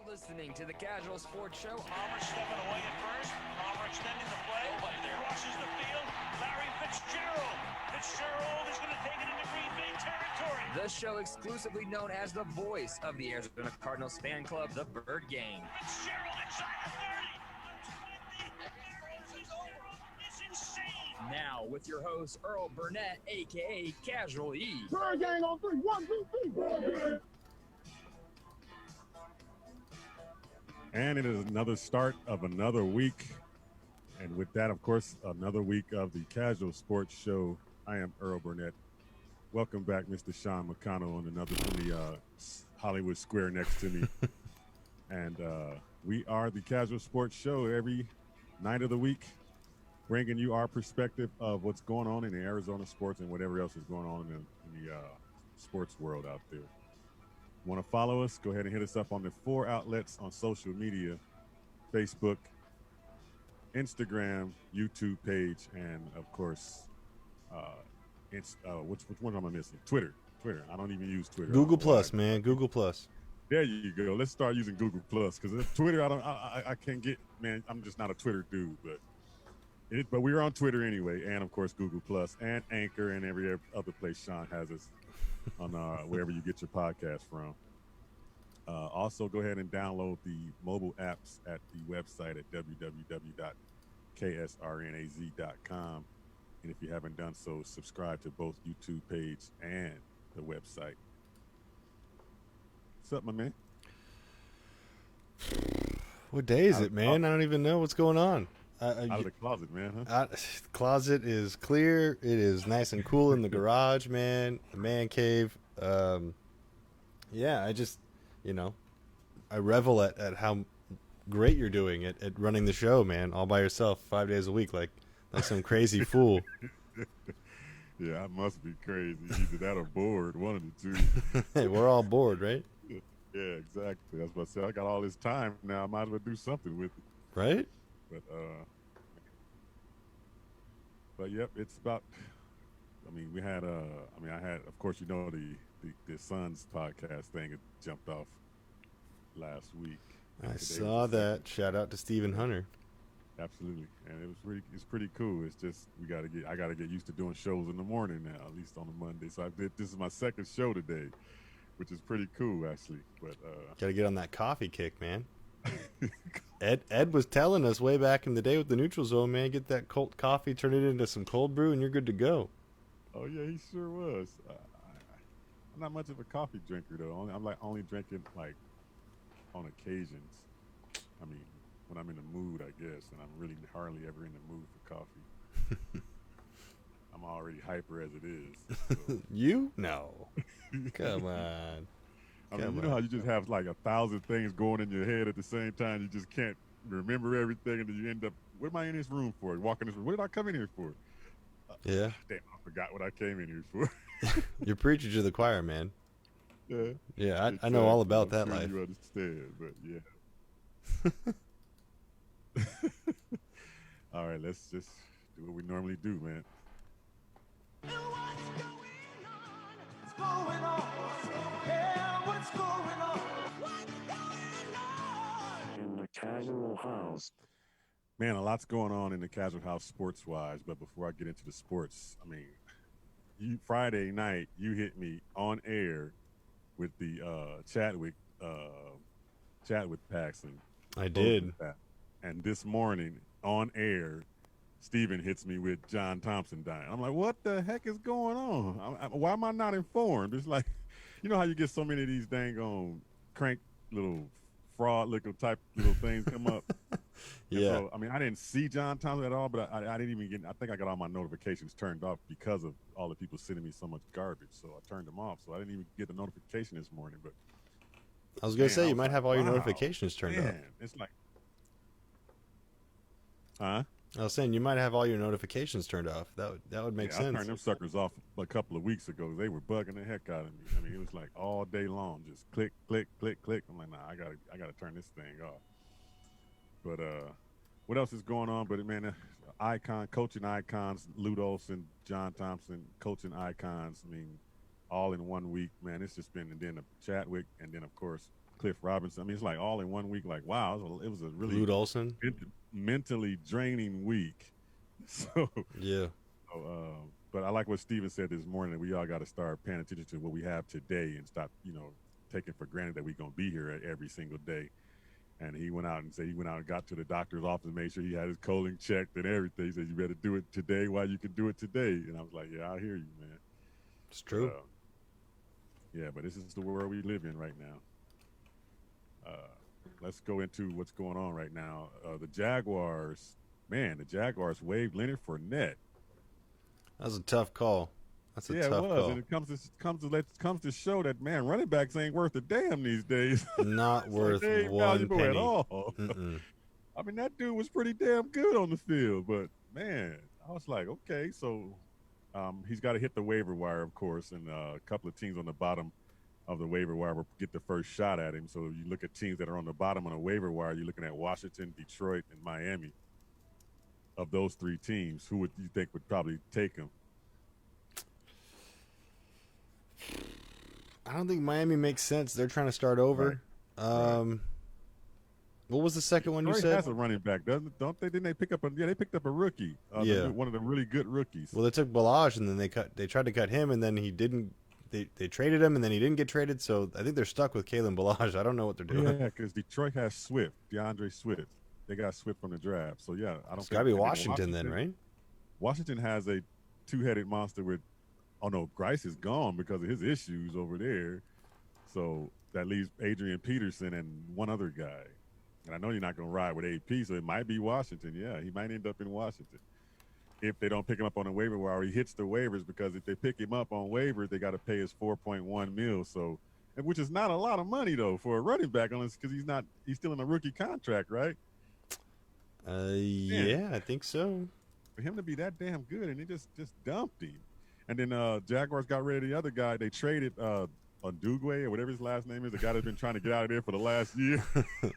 listening to the Kazual Sportz Show. Palmer stepping away at first. Palmer extending the play. Crosses the field. Larry Fitzgerald. Fitzgerald is going to take it into Green Bay territory. The show exclusively known as the voice of the Arizona Cardinals fan club, the Bird Gang. Fitzgerald inside the 30. It's insane. Now with your host, Earl Burnett, a.k.a. Casual E. Bird Gang on 3. 1, 2, 3. And it is another start of another week. And with that, of course, another week of the Kazual Sportz Show. I am Earl Burnett. Welcome back, Mr. Sean McConnell, on another from the Hollywood Square next to me. And we are the Kazual Sportz Show every night of the week, bringing you our perspective of what's going on in the Arizona sports and whatever else is going on in the sports world out there. Want to follow us? Go ahead and hit us up on the 4 outlets on social media: Facebook, Instagram, YouTube page, and of course, which one am I missing? Twitter. I don't even use Twitter. Google Plus, man. Google Plus. There you go. Let's start using Google Plus, because Twitter, I can't get, man. I'm just not a Twitter dude, but we're on Twitter anyway, and of course Google Plus and Anchor and every other place Sean has us on wherever you get your podcast from. Also, go ahead and download the mobile apps at the website at www.ksrnaz.com. And if you haven't done so, subscribe to both YouTube page and the website. What's up, my man? What day is it, man? I don't even know what's going on. Out of the closet, man, huh? Closet is clear. It is nice and cool in the garage, man. The man cave. Yeah, I just, I revel at how great you're doing at running the show, man, all by yourself, 5 days a week, like some crazy fool. Yeah, I must be crazy. Either that or bored, one of the two. Hey, we're all bored, right? Yeah, exactly. That's what I said. I got all this time now. I might as well do something with it. Right? But yep, it's about. I mean, I had. Of course, the Suns podcast thing had jumped off last week. I saw that. Shout out to Stephen Hunter. Absolutely, and it's pretty cool. It's just I gotta get used to doing shows in the morning now, at least on a Monday. So this is my second show today, which is pretty cool actually. But gotta get on that coffee kick, man. Ed was telling us way back in the day with the Neutral Zone, man, get that cold coffee, turn it into some cold brew, and you're good to go. Oh yeah, he sure was. I'm not much of a coffee drinker though. I'm only drinking like on occasions. I mean, when I'm in the mood, I guess, and I'm really hardly ever in the mood for coffee. I'm already hyper as it is. So. You? No. Come on. I mean, you know how you just have like 1,000 things going in your head at the same time. You just can't remember everything, and then you end up, what am I in this room for? Walking this room. What did I come in here for? Yeah. Damn, I forgot what I came in here for. You're preaching to the choir, man. Yeah. Yeah, exactly. I know all about I'm that sure life. You understand, but yeah. All right, let's just do what we normally do, man. In the Casual House. Man, a lot's going on in the Casual House sports-wise, but before I get into the sports, I mean, Friday night, you hit me on air with the Chadwick Paxson. I did. And this morning, on air, Steven hits me with John Thompson dying. I'm like, what the heck is going on? Why am I not informed? It's like, you know how you get so many of these dang on crank little fraud little type little things come up? Yeah. So, I mean, I didn't see John Thompson at all, but I didn't even I think I got all my notifications turned off because of all the people sending me so much garbage. So I turned them off. So I didn't even get the notification this morning. But I was going to say, you might have all your notifications turned off. It's like, huh? I was saying you might have all your notifications turned off. That would make sense. I turned them suckers off a couple of weeks ago. They were bugging the heck out of me. I mean, it was like all day long, just click, click, click, click. I'm like, nah, I gotta turn this thing off. But what else is going on? But man, coaching icons, Lute Olson, John Thompson, coaching icons. I mean, all in 1 week, man. It's just been, and then Chadwick, and then of course Cliff Robinson. I mean, it's like all in 1 week. Like, wow, it was a really Lute Olson. mentally draining week. So Yeah. But I like what Steven said this morning, that we all got to start paying attention to what we have today and stop, taking for granted that we're going to be here every single day. And he went out and said he went out and got to the doctor's office and made sure he had his colon checked and everything. He said, you better do it today while you can do it today. And I was like, yeah, I hear you, man. It's true. Yeah, but this is the world we live in right now. Let's go into what's going on right now. The Jaguars waived Leonard Fournette. That was a tough call. That's a tough it was. call. And it comes to show that, man, running backs ain't worth a damn these days. Not worth they ain't one valuable penny at all. I mean, that dude was pretty damn good on the field, but man, I was like, okay, so he's got to hit the waiver wire, of course, and a couple of teams on the bottom of the waiver wire will get the first shot at him. So you look at teams that are on the bottom on the waiver wire, you're looking at Washington, Detroit, and Miami. Of those three teams, who would you think would probably take him? I don't think Miami makes sense. They're trying to start over. Right. What was the second one you Detroit said? has a running back, don't they? Didn't they pick up they picked up a rookie. One of the really good rookies. Well, they took Balaj and then they tried to cut him and then he didn't. They traded him and then he didn't get traded. So I think they're stuck with Kalen Balaj. I don't know what they're doing. Yeah, because Detroit has Swift, DeAndre Swift. They got Swift from the draft. So yeah, I don't. It's got to be Washington then, right? Washington has a two-headed monster with. Oh no, Grice is gone because of his issues over there. So that leaves Adrian Peterson and one other guy. And I know you're not going to ride with AP, so it might be Washington. Yeah, he might end up in Washington if they don't pick him up on the waiver wire. He hits the waivers, because if they pick him up on waivers, they got to pay his $4.1 million. So, which is not a lot of money though for a running back, unless because he's still in a rookie contract, right? Yeah, I think so. For him to be that damn good, and they just dumped him. And then Jaguars got rid of the other guy. They traded Ndugwe, or whatever his last name is, the guy that's been trying to get out of there for the last year.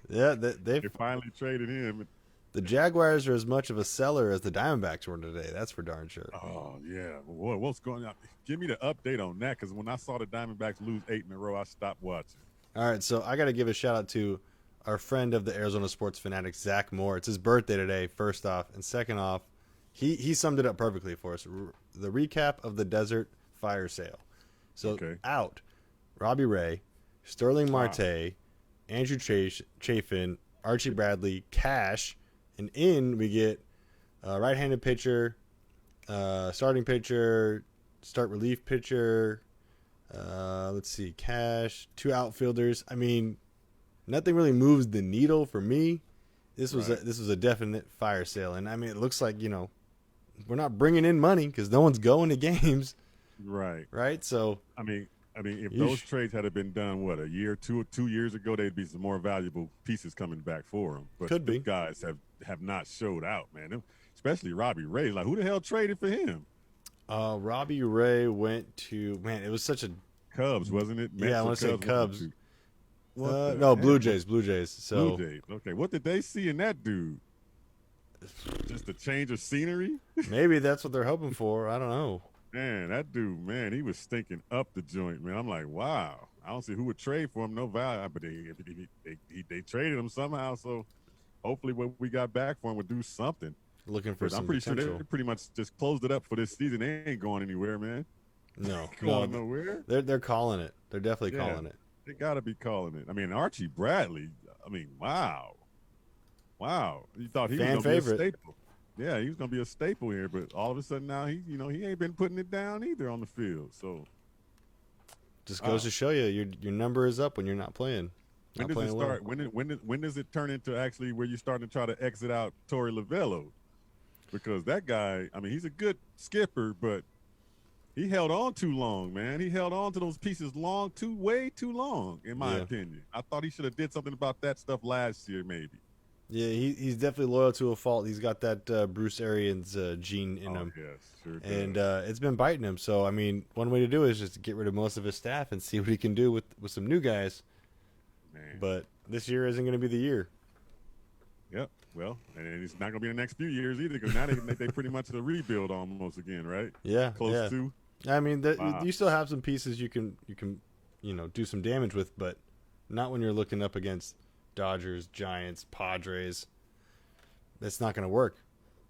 Yeah, they finally traded him. The Jaguars are as much of a seller as the Diamondbacks were today. That's for darn sure. Oh, yeah. Boy, what's going on? Give me the update on that, because when I saw the Diamondbacks lose 8 in a row, I stopped watching. All right, so I got to give a shout-out to our friend of the Arizona Sports Fanatics, Zach Moore. It's his birthday today, first off. And second off, he summed it up perfectly for us. The recap of the Desert Fire Sale. So out, Robbie Ray, Sterling Marte, Andrew Chafin, Archie Bradley, Cash, and in we get right-handed pitcher, starting pitcher, start relief pitcher, let's see, Cash, 2 outfielders. I mean, nothing really moves the needle for me. This was a definite fire sale, and I mean, it looks like, we're not bringing in money because no one's going to games. Right. So I mean, if those trades had been done, what, a year, 2 years ago, they'd be some more valuable pieces coming back for them. But could be. Guys have not showed out, man. Especially Robbie Ray. Like, who the hell traded for him? Robbie Ray went to, man, it was such a Cubs, wasn't it? Mets, I want to say Cubs. No, Blue Jays. So Blue Jays. Okay, what did they see in that dude? Just a change of scenery? Maybe that's what they're hoping for. I don't know. Man, that dude, man, he was stinking up the joint, man. I'm like, wow. I don't see who would trade for him. No value, but they traded him somehow. So hopefully, what we got back for him would do something. Looking for some I'm pretty potential. sure they pretty much just closed it up for this season. They ain't going anywhere, man. No, going nowhere. They're calling it. They're definitely calling it. They got to be calling it. I mean, Archie Bradley. I mean, wow. You thought he was going to be a staple. Yeah, he was going to be a staple here, but all of a sudden now he ain't been putting it down either on the field. So just goes to show you your number is up when you're not playing. When does it start? When does it turn into actually where you're starting to try to exit out Torey Lovello? Because that guy, I mean, he's a good skipper, but he held on too long, man. He held on to those pieces way too long, in my opinion. I thought he should have did something about that stuff last year, maybe. Yeah, he's definitely loyal to a fault. He's got that Bruce Arians gene in him. Yes, sure does. And it's been biting him. So, I mean, one way to do it is just to get rid of most of his staff and see what he can do with some new guys. Man. But this year isn't going to be the year. Yep. Well, and it's not going to be the next few years either, because now they pretty much a rebuild almost again, right? Yeah. Close to. I mean, Wow. you still have some pieces you can do some damage with, but not when you're looking up against Dodgers, Giants, Padres. That's not going to work.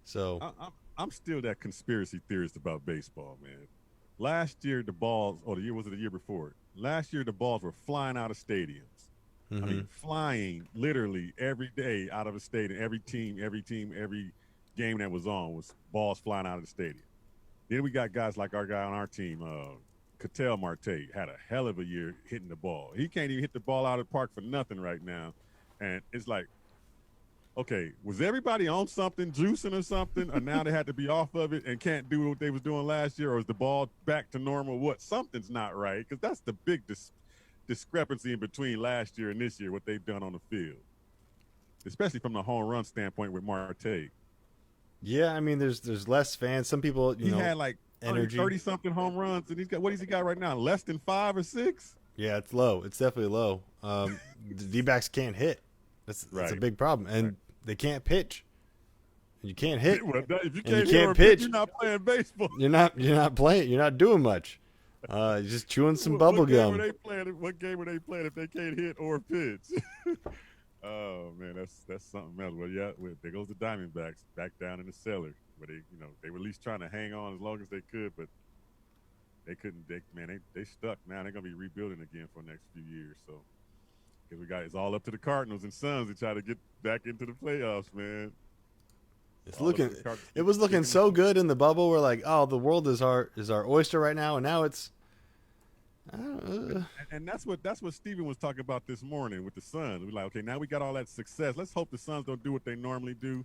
So I'm still that conspiracy theorist about baseball, man. Last year the balls, or the year before? Last year the balls were flying out of stadiums. I mean, flying literally every day out of a stadium. Every team, every game that was on was balls flying out of the stadium. Then we got guys like our guy on our team, Ketel Marte, had a hell of a year hitting the ball. He can't even hit the ball out of the park for nothing right now. And it's like, okay, was everybody on something, juicing or something, or now they had to be off of it and can't do what they was doing last year, or is the ball back to normal? What? Something's not right, because that's the big discrepancy in between last year and this year, what they've done on the field, especially from the home run standpoint with Marte. yeah, I mean, there's less fans. Some people, He had like energy. 30-something home runs, and what has he got right now? Less than 5 or 6? Yeah, it's low. It's definitely low. The D-backs can't hit. That's a Right. big problem, and they can't pitch. You can't hit. Well, if you And you can't, can't pitch. you're not playing baseball. You're not playing. You're not doing much. You're just chewing some bubble gum. What game are they playing if they can't hit or pitch? Oh man, that's something else. Well, yeah, there goes the Diamondbacks back down in the cellar, where they were at least trying to hang on as long as they could, but they couldn't. They stuck. Now they're gonna be rebuilding again for the next few years. So, because it's all up to the Cardinals and Suns to try to get back into the playoffs, man. It was looking so good in the bubble. We're like, oh, the world is our oyster right now, and now it's. And that's what Steven was talking about this morning with the Suns. We're like, okay, now we got all that success. Let's hope the Suns don't do what they normally do,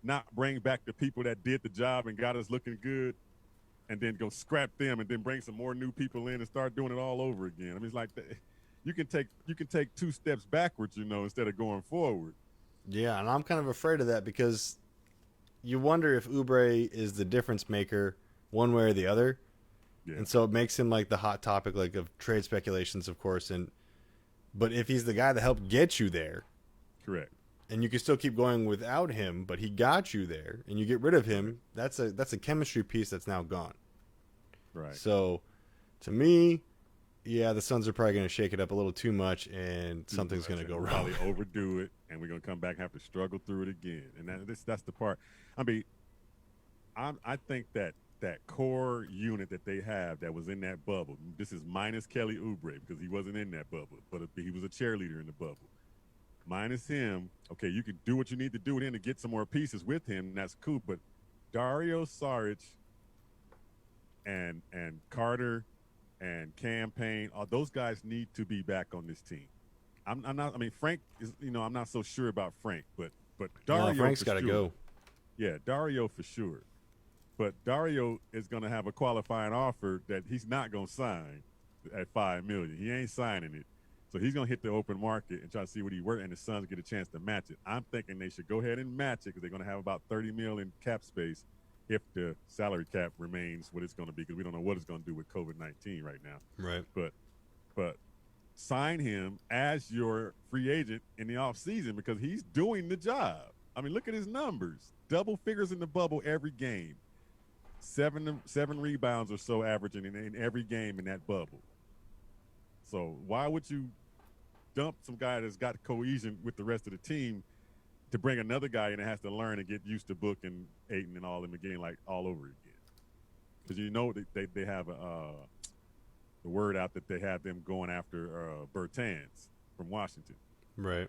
not bring back the people that did the job and got us looking good, and then go scrap them and then bring some more new people in and start doing it all over again. I mean, it's like you can take 2 steps backwards, instead of going forward. Yeah, and I'm kind of afraid of that because you wonder if Oubre is the difference maker one way or the other. Yeah. And so it makes him like the hot topic of trade speculations, of course. But if he's the guy that helped get you there, correct, and you can still keep going without him, but he got you there, and you get rid of him, that's a chemistry piece that's now gone. Right. So, to me, yeah, the Suns are probably going to shake it up a little too much, and something's going to go wrong. Probably overdo it, and we're going to come back and have to struggle through it again. And that's the part. I mean, I think that core unit that they have that was in that bubble, this is minus Kelly Oubre because he wasn't in that bubble, but he was a cheerleader in the bubble. Minus him, okay, you can do what you need to do with him to get some more pieces with him, and that's cool. But Dario Saric and Carter and Campaign, those guys need to be back on this team. I'm not. I mean, Frank is. I'm not so sure about Frank, but Dario. No, Frank's got to go. Yeah, Dario for sure. But Dario is going to have a qualifying offer that he's not going to sign at $5 million. He ain't signing it. So he's going to hit the open market and try to see what he works, and the Suns get a chance to match it. I'm thinking they should go ahead and match it because they're going to have about $30 million in cap space if the salary cap remains what it's going to be, because we don't know what it's going to do with COVID-19 right now. Right. But sign him as your free agent in the offseason because he's doing the job. I mean, look at his numbers. Double figures in the bubble every game. Seven rebounds or so averaging in every game in that bubble. So why would you dump some guy that's got cohesion with the rest of the team to bring another guy in that has to learn and get used to Book and Ayton and all them again, like all over again? Because they have the word out that they have them going after Bertans from Washington. Right.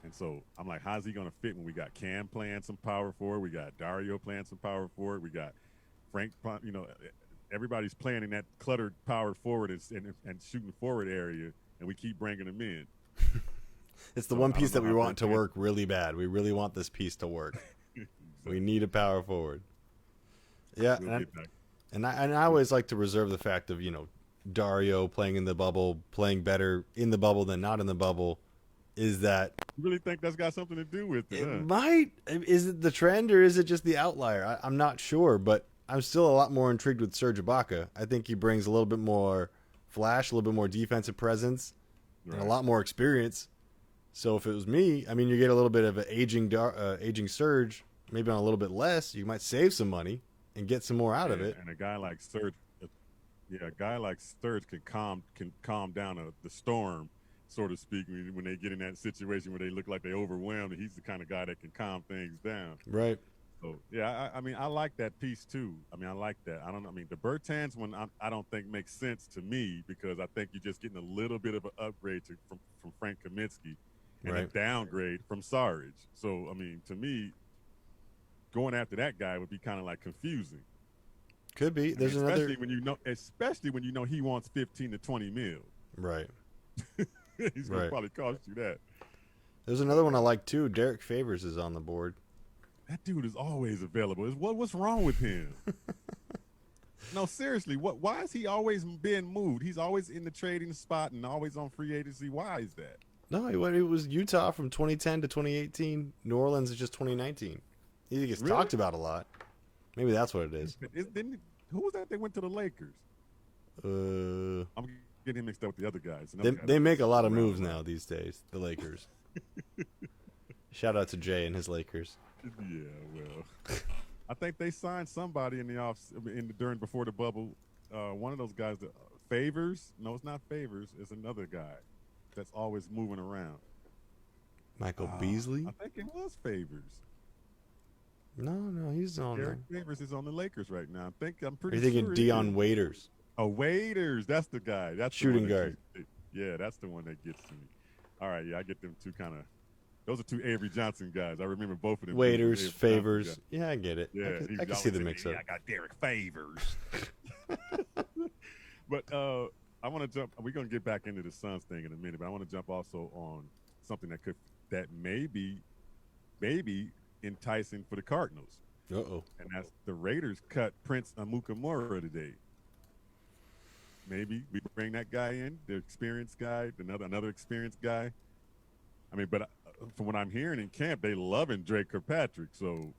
And so I'm like, how's he going to fit when we got Cam playing some power forward, we got Dario playing some power forward, we got Frank, everybody's playing in that cluttered power forward and shooting forward area, and we keep bringing them in. It's the one piece that we want to work really bad. We really want this piece to work. We need a power forward. Yeah, and I always like to reserve the fact of Dario playing in the bubble, playing better in the bubble than not in the bubble. Is that you really think that's got something to do with it? It might. Is it the trend or is it just the outlier? I'm not sure, but I'm still a lot more intrigued with Serge Ibaka. I think he brings a little bit more flash, a little bit more defensive presence, and a lot more experience. So if it was me, I mean, you get a little bit of an aging Serge, maybe on a little bit less. You might save some money and get some more out of it. And a guy like Serge, Yeah, a guy like Sturge can calm down the storm, so to speak, when they get in that situation where they look like they overwhelmed. He's the kind of guy that can calm things down. Right. So yeah, I mean, I like that piece too. I mean, I like that. I don't know. I mean, the Bertans one, I don't think makes sense to me because I think you're just getting a little bit of an upgrade from Frank Kaminsky and a Right. downgrade from Sarge. So I mean, to me, going after that guy would be kind of like confusing. Could be. I There's mean, another. especially when you know he wants 15 to 20 mil. Right. He's gonna Right. probably cost you that. There's another one I like too. Derek Favors is on the board. That dude is always available. What's wrong with him? No, seriously, why is he always being moved? He's always in the trading spot and always on free agency. Why is that? No, it was Utah from 2010 to 2018. New Orleans is just 2019. He gets Really? talked about a lot. Maybe that's what it is. Who was that? They went to the Lakers. I'm getting him mixed up with the other guys. They make a lot of moves now these days. The Lakers. Shout out to Jay and his Lakers. Yeah, well, I think they signed somebody in the before the bubble. One of those guys, Favors. No, it's not Favors. It's another guy that's always moving around. Michael Beasley? I think it was Favors. No, he's on Derek there. Favors is on the Lakers right now. I'm Are pretty you thinking sure. Dion Waiters? Oh, Waiters. That's the guy. That's the Shooting one that guard. Yeah, that's the one that gets to me. All right, yeah, I get them two kind of. Those are two Avery Johnson guys. I remember both of them. Waiters, Avery Favors. Johnson Yeah, I get it. guys. Yeah, I can see the mix-up. I got Derek Favors. But I want to jump. We're going to get back into the Suns thing in a minute, but I want to jump also on something that may be enticing for the Cardinals. Uh-oh. And that's the Raiders cut Prince Amukamara today. Maybe we bring that guy in, the experienced guy, another experienced guy. I mean, but from what I'm hearing in camp, they loving Drake Kirkpatrick. So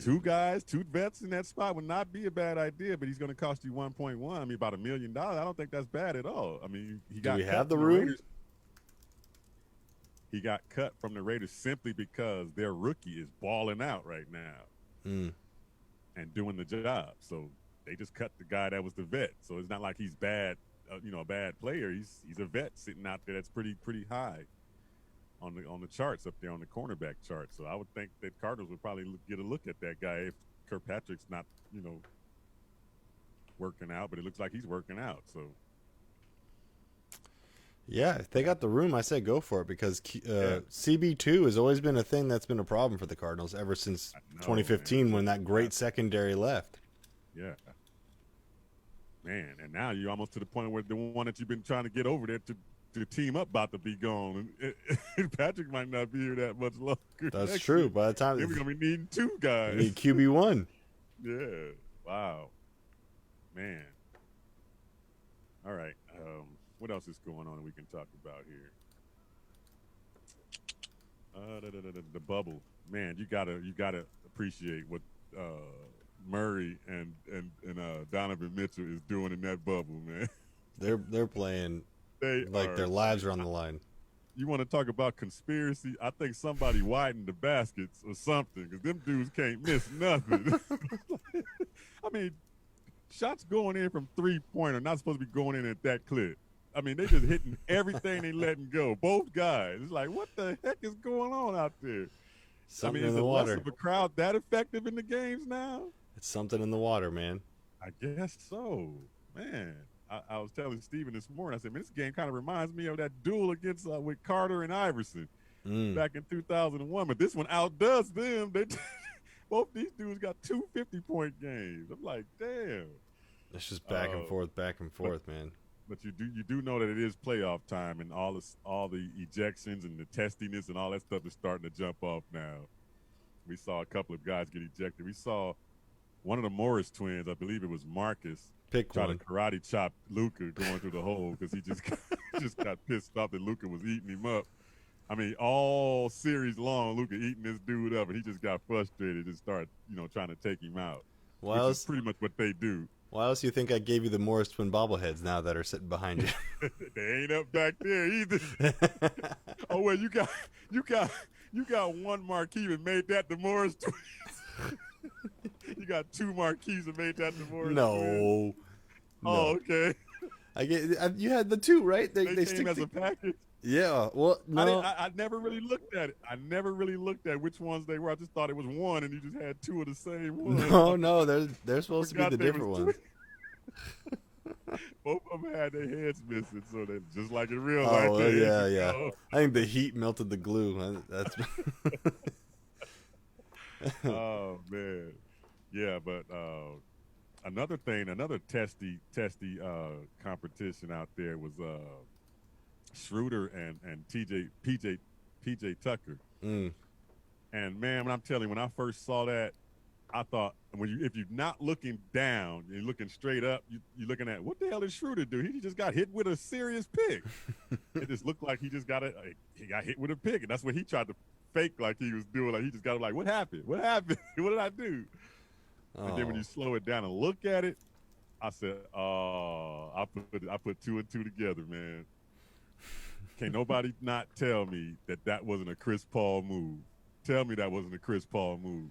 two vets in that spot would not be a bad idea, but he's going to cost you 1.1. I mean, about $1 million. I don't think that's bad at all. I mean, Do we have the room? He got cut from the Raiders simply because their rookie is balling out right now and doing the job. So they just cut the guy that was the vet. So it's not like he's bad, a bad player. He's a vet sitting out there that's pretty high on the charts up there on the cornerback chart. So I would think that Cardinals would probably get a look at that guy if Kirkpatrick's not, working out. But it looks like he's working out. So. Yeah, if they got the room, I say go for it because CB2 has always been a thing that's been a problem for the Cardinals ever since 2015 when that great secondary left. Yeah. Man, and now you're almost to the point where the one that you've been trying to get over there to team up about to be gone. And Patrick might not be here that much longer. That's true. By the time we're going to be needing two guys. Need QB1. Yeah. Wow. Man. All right. What else is going on that we can talk about here? The bubble, man. You gotta appreciate what Murray and Donovan Mitchell is doing in that bubble, man. They're playing like their lives are on the line. You want to talk about conspiracy? I think somebody widened the baskets or something because them dudes can't miss nothing. I mean, shots going in from 3-point are not supposed to be going in at that clip. I mean, they just hitting everything they letting go. Both guys. It's like, what the heck is going on out there? Something I mean, in is the less water. of a crowd that effective in the games now? It's something in the water, man. I guess so. Man, I was telling Steven this morning, I said, man, this game kind of reminds me of that duel against with Carter and Iverson back in 2001. But this one outdoes them. Both these dudes got 2 50-point games. I'm like, damn. It's just back and forth, man. But you do know that it is playoff time, and all the ejections and the testiness and all that stuff is starting to jump off now. We saw a couple of guys get ejected. We saw one of the Morris twins, I believe it was Marcus, try to karate chop Luka going through the hole because he just got pissed off that Luka was eating him up. I mean, all series long, Luka eating this dude up, and he just got frustrated and started, trying to take him out. Which is pretty much what they do. Why else do you think I gave you the Morris twin bobbleheads now that are sitting behind you? They ain't up back there either. Oh well, you got one marquee and made that the Morris twins. You got two marquees and made that the Morris twins. Oh, okay. You had the two, right? They They came stick as a package. Yeah. Well, no. I never really looked at it. I never really looked at which ones they were. I just thought it was one, and you just had two of the same one. No. They're supposed to be the different ones. Both of them had their heads missing, so they just like in real Oh, life. well, yeah. I think the heat melted the glue. That's. Oh man, yeah. But another testy competition out there was Schroeder and PJ Tucker. Mm. And man, when I'm telling you, when I first saw that, I thought if you're not looking down, you're looking straight up, you're looking at what the hell did Schroeder do? He just got hit with a serious pick. It just looked like he just got he got hit with a pick, and that's what he tried to fake like he was doing. Like he just got like, what happened? What happened? What did I do? Oh. And then when you slow it down and look at it, I said, oh, I put two and two together, man. Can't nobody not tell me that wasn't a Chris Paul move. Tell me that wasn't a Chris Paul move.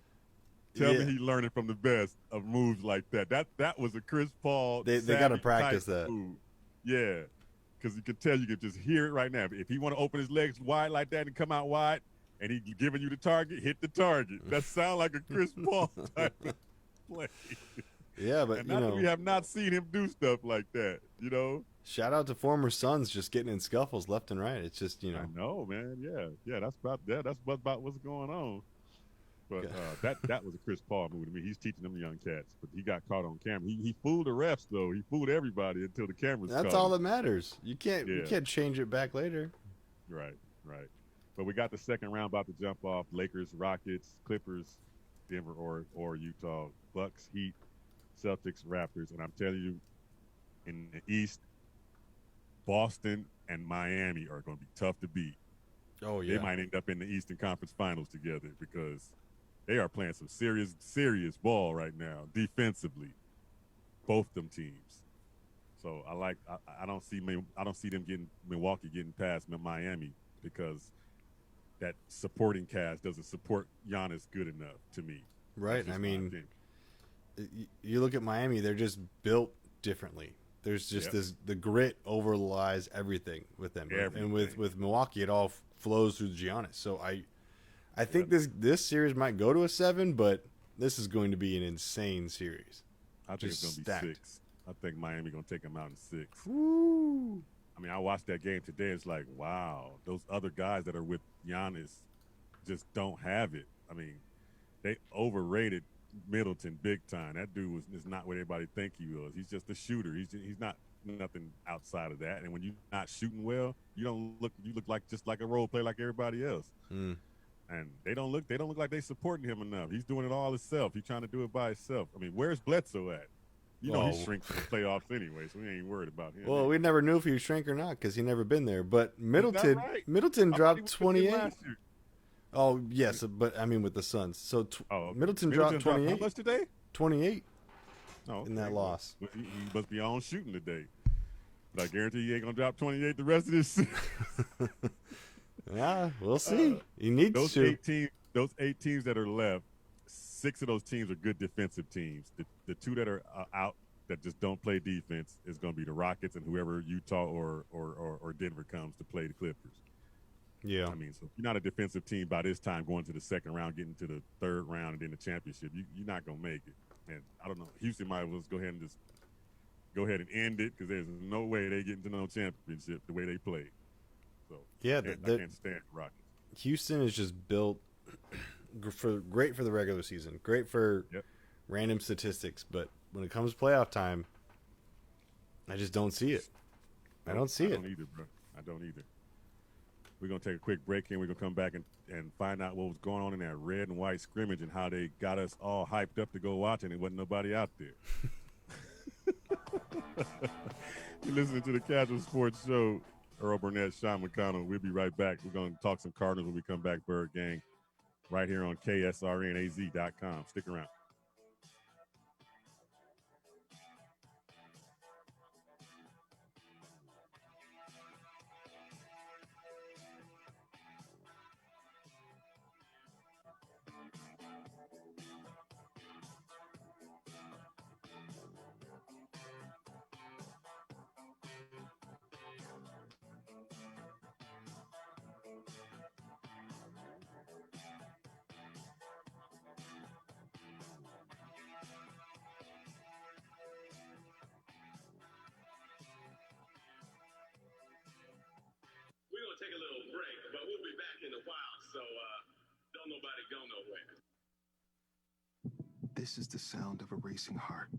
Tell me he learning from the best of moves like that. That was a Chris Paul. They got to practice that. Move. Yeah, because you can tell, you can just hear it right now. If he want to open his legs wide like that and come out wide, and he giving you the target, hit the target. That sound like a Chris Paul type of play. Yeah, but we have not seen him do stuff like that. Shout out to former Suns just getting in scuffles left and right. It's just I know, man. Yeah. That's about what's going on. But that was a Chris Paul move to me. He's teaching them young cats, but he got caught on camera. He fooled the refs though. He fooled everybody until the cameras. That's all that matters. You can't change it back later. Right. But we got the second round about to jump off. Lakers, Rockets, Clippers, Denver or Utah, Bucks, Heat, Celtics, Raptors, and I'm telling you, in the East, Boston and Miami are going to be tough to beat. Oh yeah, they might end up in the Eastern Conference Finals together because they are playing some serious ball right now defensively. Both them teams. So I don't see Milwaukee getting past Miami because that supporting cast doesn't support Giannis good enough to me. Right. I mean, you look at Miami; they're just built differently. There's just the grit overlies everything with them, and with Milwaukee, it all flows through Giannis. So I think this series might go to a 7, but this is going to be an insane series. I think it's going to be 6. I think Miami going to take them out in 6. Woo. I mean, I watched that game today. It's like, wow, those other guys that are with Giannis just don't have it. I mean, they overrated Middleton big time. That dude is not what everybody think he was. He's just a shooter. He's not nothing outside of that. And when you're not shooting well, you look like just like a role player like everybody else. Mm. And they don't look like they supporting him enough. He's doing it all himself. He's trying to do it by himself. I mean, where's Bledsoe at? He shrinks in the playoffs anyway, so we ain't worried about him. Well, we never knew if he shrank or not because he never been there. But Middleton dropped 28. Oh, yes, but I mean with the Suns. So Middleton dropped 28. How much today? 28 in that loss. He must be on shooting today. But I guarantee he ain't going to drop 28 the rest of this season. Yeah, we'll see. He needs those to. Those 8 teams that are left, 6 of those teams are good defensive teams. The 2 that are out that just don't play defense is going to be the Rockets and whoever Utah or Denver comes to play the Clippers. Yeah. I mean, so if you're not a defensive team by this time going to the second round, getting to the third round and then the championship, you're not going to make it. And I don't know. Houston might as well go ahead and end it because there's no way they get into no championship the way they play. So yeah, I can't stand the Rockets. Houston is just built great for the regular season, great for random statistics, but when it comes to playoff time, I just don't see it. I don't either, bro. I don't either. We're going to take a quick break here. We're going to come back and find out what was going on in that red and white scrimmage and how they got us all hyped up to go watch, and there wasn't nobody out there. You're listening to the Kazual Sportz Show. Earl Burnett, Sean McConnell. We'll be right back. We're going to talk some Cardinals when we come back, Bird Gang, right here on KSRNAZ.com. Stick around. in a while, so don't nobody go nowhere. This is the sound of a racing heart.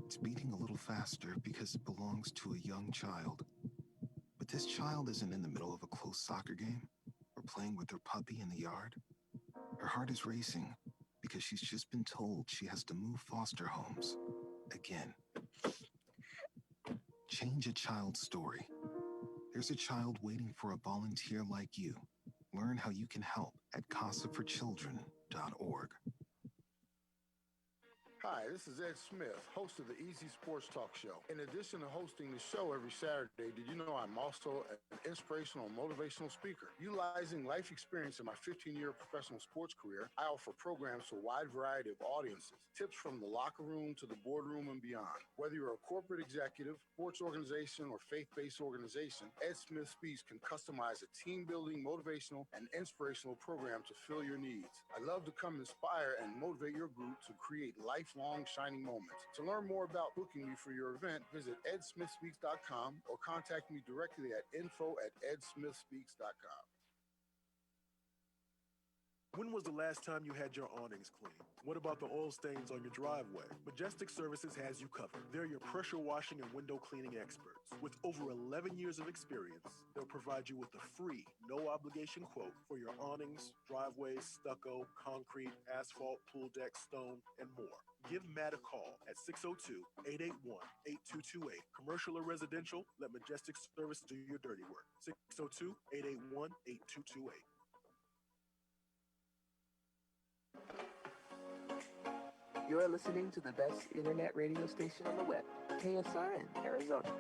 It's beating a little faster because it belongs to a young child. But this child isn't in the middle of a close soccer game or playing with her puppy in the yard. Her heart is racing because she's just been told she has to move foster homes again. Change a child's story. There's a child waiting for a volunteer like you. Learn how you can help at casaforchildren.org. Hi, this is Ed Smith, host of the Easy Sports Talk Show. In addition to hosting the show every Saturday, did you know I'm also an inspirational and motivational speaker? Utilizing life experience in my 15-year professional sports career, I offer programs to a wide variety of audiences, tips from the locker room to the boardroom and beyond. Whether you're a corporate executive, sports organization, or faith-based organization, Ed Smith Speaks can customize a team-building, motivational, and inspirational program to fill your needs. I love to come inspire and motivate your group to create lifelong shining moments. To learn more about booking me for your event, visit edsmithspeaks.com or contact me directly at info@edsmithspeaks.com. When was the last time you had your awnings cleaned? What about the oil stains on your driveway? Majestic Services has you covered. They're your pressure washing and window cleaning experts. With over 11 years of experience, they'll provide you with a free, no-obligation quote for your awnings, driveways, stucco, concrete, asphalt, pool deck, stone, and more. Give Matt a call at 602-881-8228. Commercial or residential, let Majestic Service do your dirty work. 602-881-8228. You're listening to the best internet radio station on the web, KSRN, Arizona.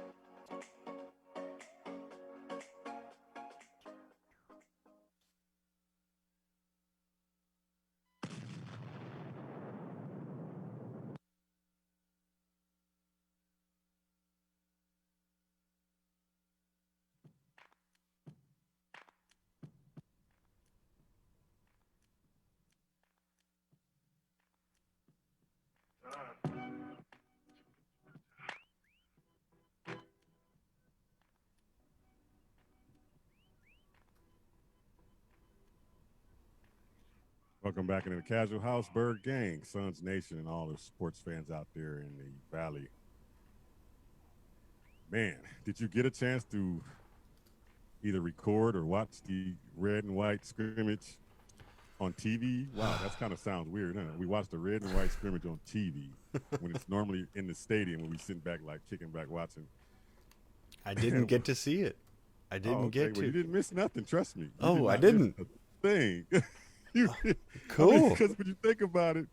Welcome back into the Casual House, Bird Gang, Suns Nation, and all the sports fans out there in the Valley. Man, did you get a chance to either record or watch the red and white scrimmage on TV? Wow, that kind of sounds weird, doesn't it? We watched the red and white scrimmage on TV when it's normally in the stadium when we sit back, like kicking back, watching. I didn't get to see it. I didn't get to. Well, you didn't miss nothing, trust me. I didn't. Thing. Cool. Because when you think about it,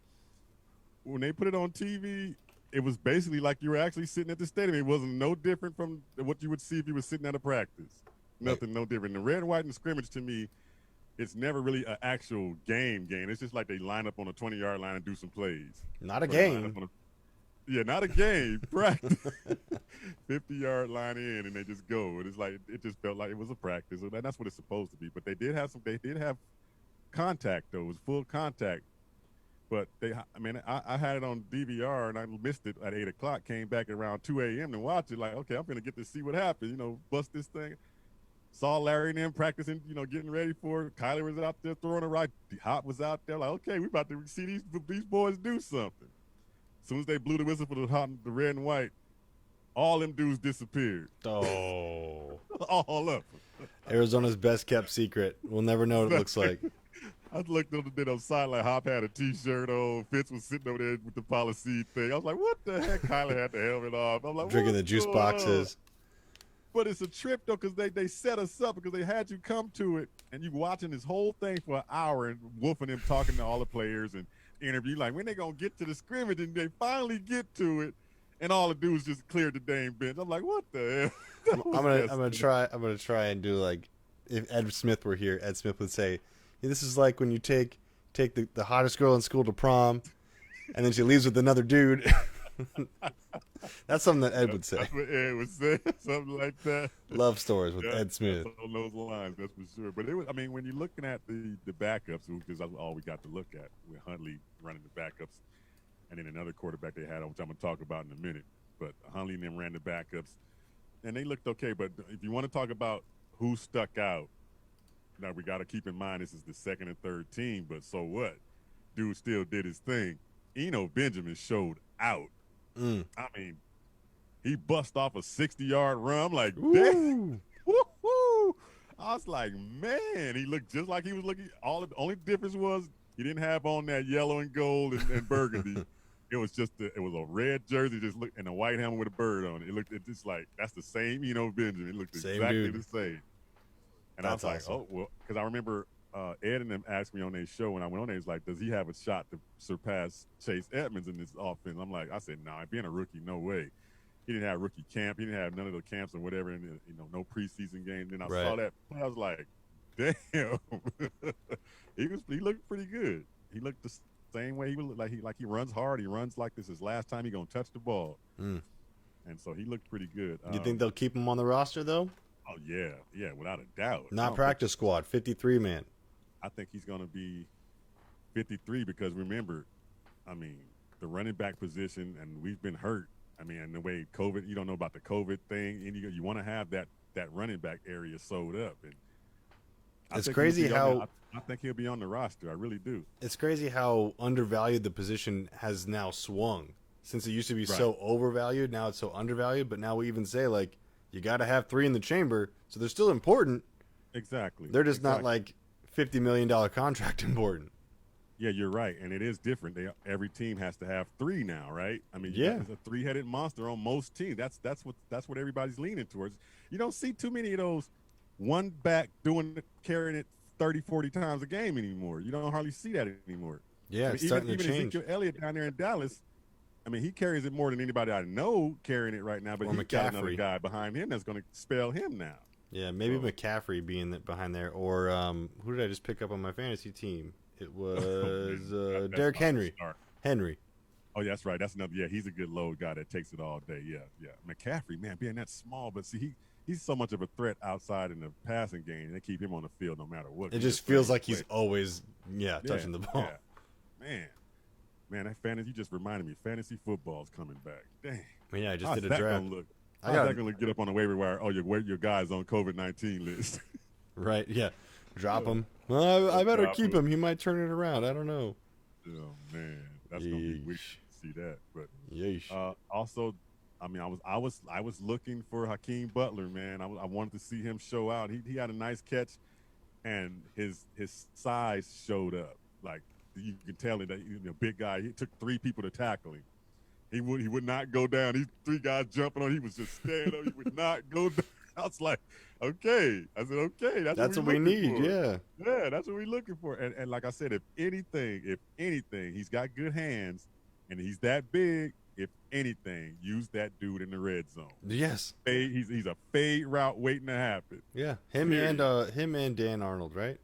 when they put it on TV, it was basically like you were actually sitting at the stadium. It wasn't no different from what you would see if you were sitting at a practice. Nothing, no different. The red and white and scrimmage, to me, it's never really an actual game. It's just like they line up on a 20-yard line and do some plays. Not a game. Not a game. Practice. 50-yard line in, and they just go. And it's like it just felt like it was a practice. And that's what it's supposed to be. But they did have contact, though. It was full contact. But I had it on DVR and I missed it at 8 o'clock, came back around 2 a.m. to watch it. Like, okay, I'm going to get to see what happened, bust this thing. Saw Larry and them practicing, getting ready for it. Kyler was out there throwing a right. Hop was out there like, okay, we about to see these boys do something. As soon as they blew the whistle for the red and white, all them dudes disappeared. Oh. All of them. Arizona's best kept secret. We'll never know what it looks like. I looked on the sideline. Hop had a T-shirt on. Fitz was sitting over there with the policy thing. I was like, what the heck? Kyler had the helmet off. I'm like, drinking the juice boxes. But it's a trip, though, because they set us up because they had you come to it, and you watching this whole thing for an hour and Wolf and them talking to all the players and interview. Like, when they going to get to the scrimmage? And they finally get to it, and all the dudes just cleared the dang bench. I'm like, what the hell? I'm gonna try and do like if Ed Smith were here, Ed Smith would say, hey, this is like when you take the hottest girl in school to prom, and then she leaves with another dude. That's something that Ed would say. That's what Ed would say, something like that. Love stories with Ed Smith. On those lines, that's for sure. But it was, when you're looking at the backups, because that's all we got to look at with Huntley running the backups, and then another quarterback they had, which I'm going to talk about in a minute. But Huntley and them ran the backups, and they looked okay. But if you want to talk about who stuck out, Now we got to keep in mind this is the second and third team, but so what? Dude still did his thing. Eno Benjamin showed out. I mean, he bust off a 60-yard run. I'm like, damn. Woo-hoo. I was like, man, he looked just like he was looking. The only difference was he didn't have on that yellow and gold and burgundy. It was just it was a red jersey, just looked, and a white helmet with a bird on it. It just like that's the same Eno Benjamin. It looked exactly the same. And that's I was awesome. like, oh well, because I remember Ed and them asked me on their show when I went on there, he's like, does he have a shot to surpass Chase Edmonds in this offense? I'm like, I said, nah, being a rookie, no way. He didn't have rookie camp. He didn't have none of the camps or whatever, and no preseason game. Then I saw that play. I was like, damn. he looked pretty good. He looked the same way he would look like he runs hard. He runs like this is last time he gonna touch the ball. And so he looked pretty good. You think they'll keep him on the roster though? Oh yeah, without a doubt. Not practice squad, 53 man. I think he's gonna be 53 because remember, I mean, the running back position, and we've been hurt. I mean, and the way COVID, you don't know about the COVID thing, and you want to have that running back area sewed up. And it's crazy how I think he'll be on the roster. I really do. It's crazy how undervalued the position has now swung. Since it used to be so overvalued, now it's so undervalued. But now we even say like you got to have 3 in the chamber, so they're still important. Exactly. They're just not like $50 million contract important. Yeah, you're right, and it is different. Every team has to have 3 now, right? I mean, it's a 3-headed monster on most teams. That's what everybody's leaning towards. You don't see too many of those one back carrying it 30, 40 times a game anymore. You don't hardly see that anymore. Yeah, it's starting to change. Ezekiel Elliott down there in Dallas, I mean, he carries it more than anybody I know carrying it right now. But he's got another guy behind him that's going to spell him now. Yeah, maybe McCaffrey being behind there, or who did I just pick up on my fantasy team? It was Derrick Henry. Henry. Oh, yeah, that's right. That's another. Yeah, he's a good load guy that takes it all day. Yeah. McCaffrey, man, being that small, but see, he's so much of a threat outside in the passing game. They keep him on the field no matter what. It just feels like he's always touching the ball. Yeah. Man, that fantasy, you just reminded me. Fantasy football's coming back. Dang. Yeah, I just did a draft. How's that going to get up on the waiver wire? Oh, your guy's on COVID-19 list. Right, yeah. Drop him. Well, I better keep him. He might turn it around. I don't know. Oh, man. That's going to be weird to see that. But also, I mean, I was looking for Hakeem Butler, man. I wanted to see him show out. He had a nice catch, and his size showed up. Like, you can tell that big guy. He took 3 people to tackle him. He would not go down. These 3 guys jumping on. He was just standing up. He would not go down. I was like, okay. I said, okay. That's what we need. For. Yeah, that's what we're looking for. And like I said, if anything, he's got good hands, and he's that big. If anything, use that dude in the red zone. Yes. He's a fade route waiting to happen. Yeah, him and Dan Arnold, right?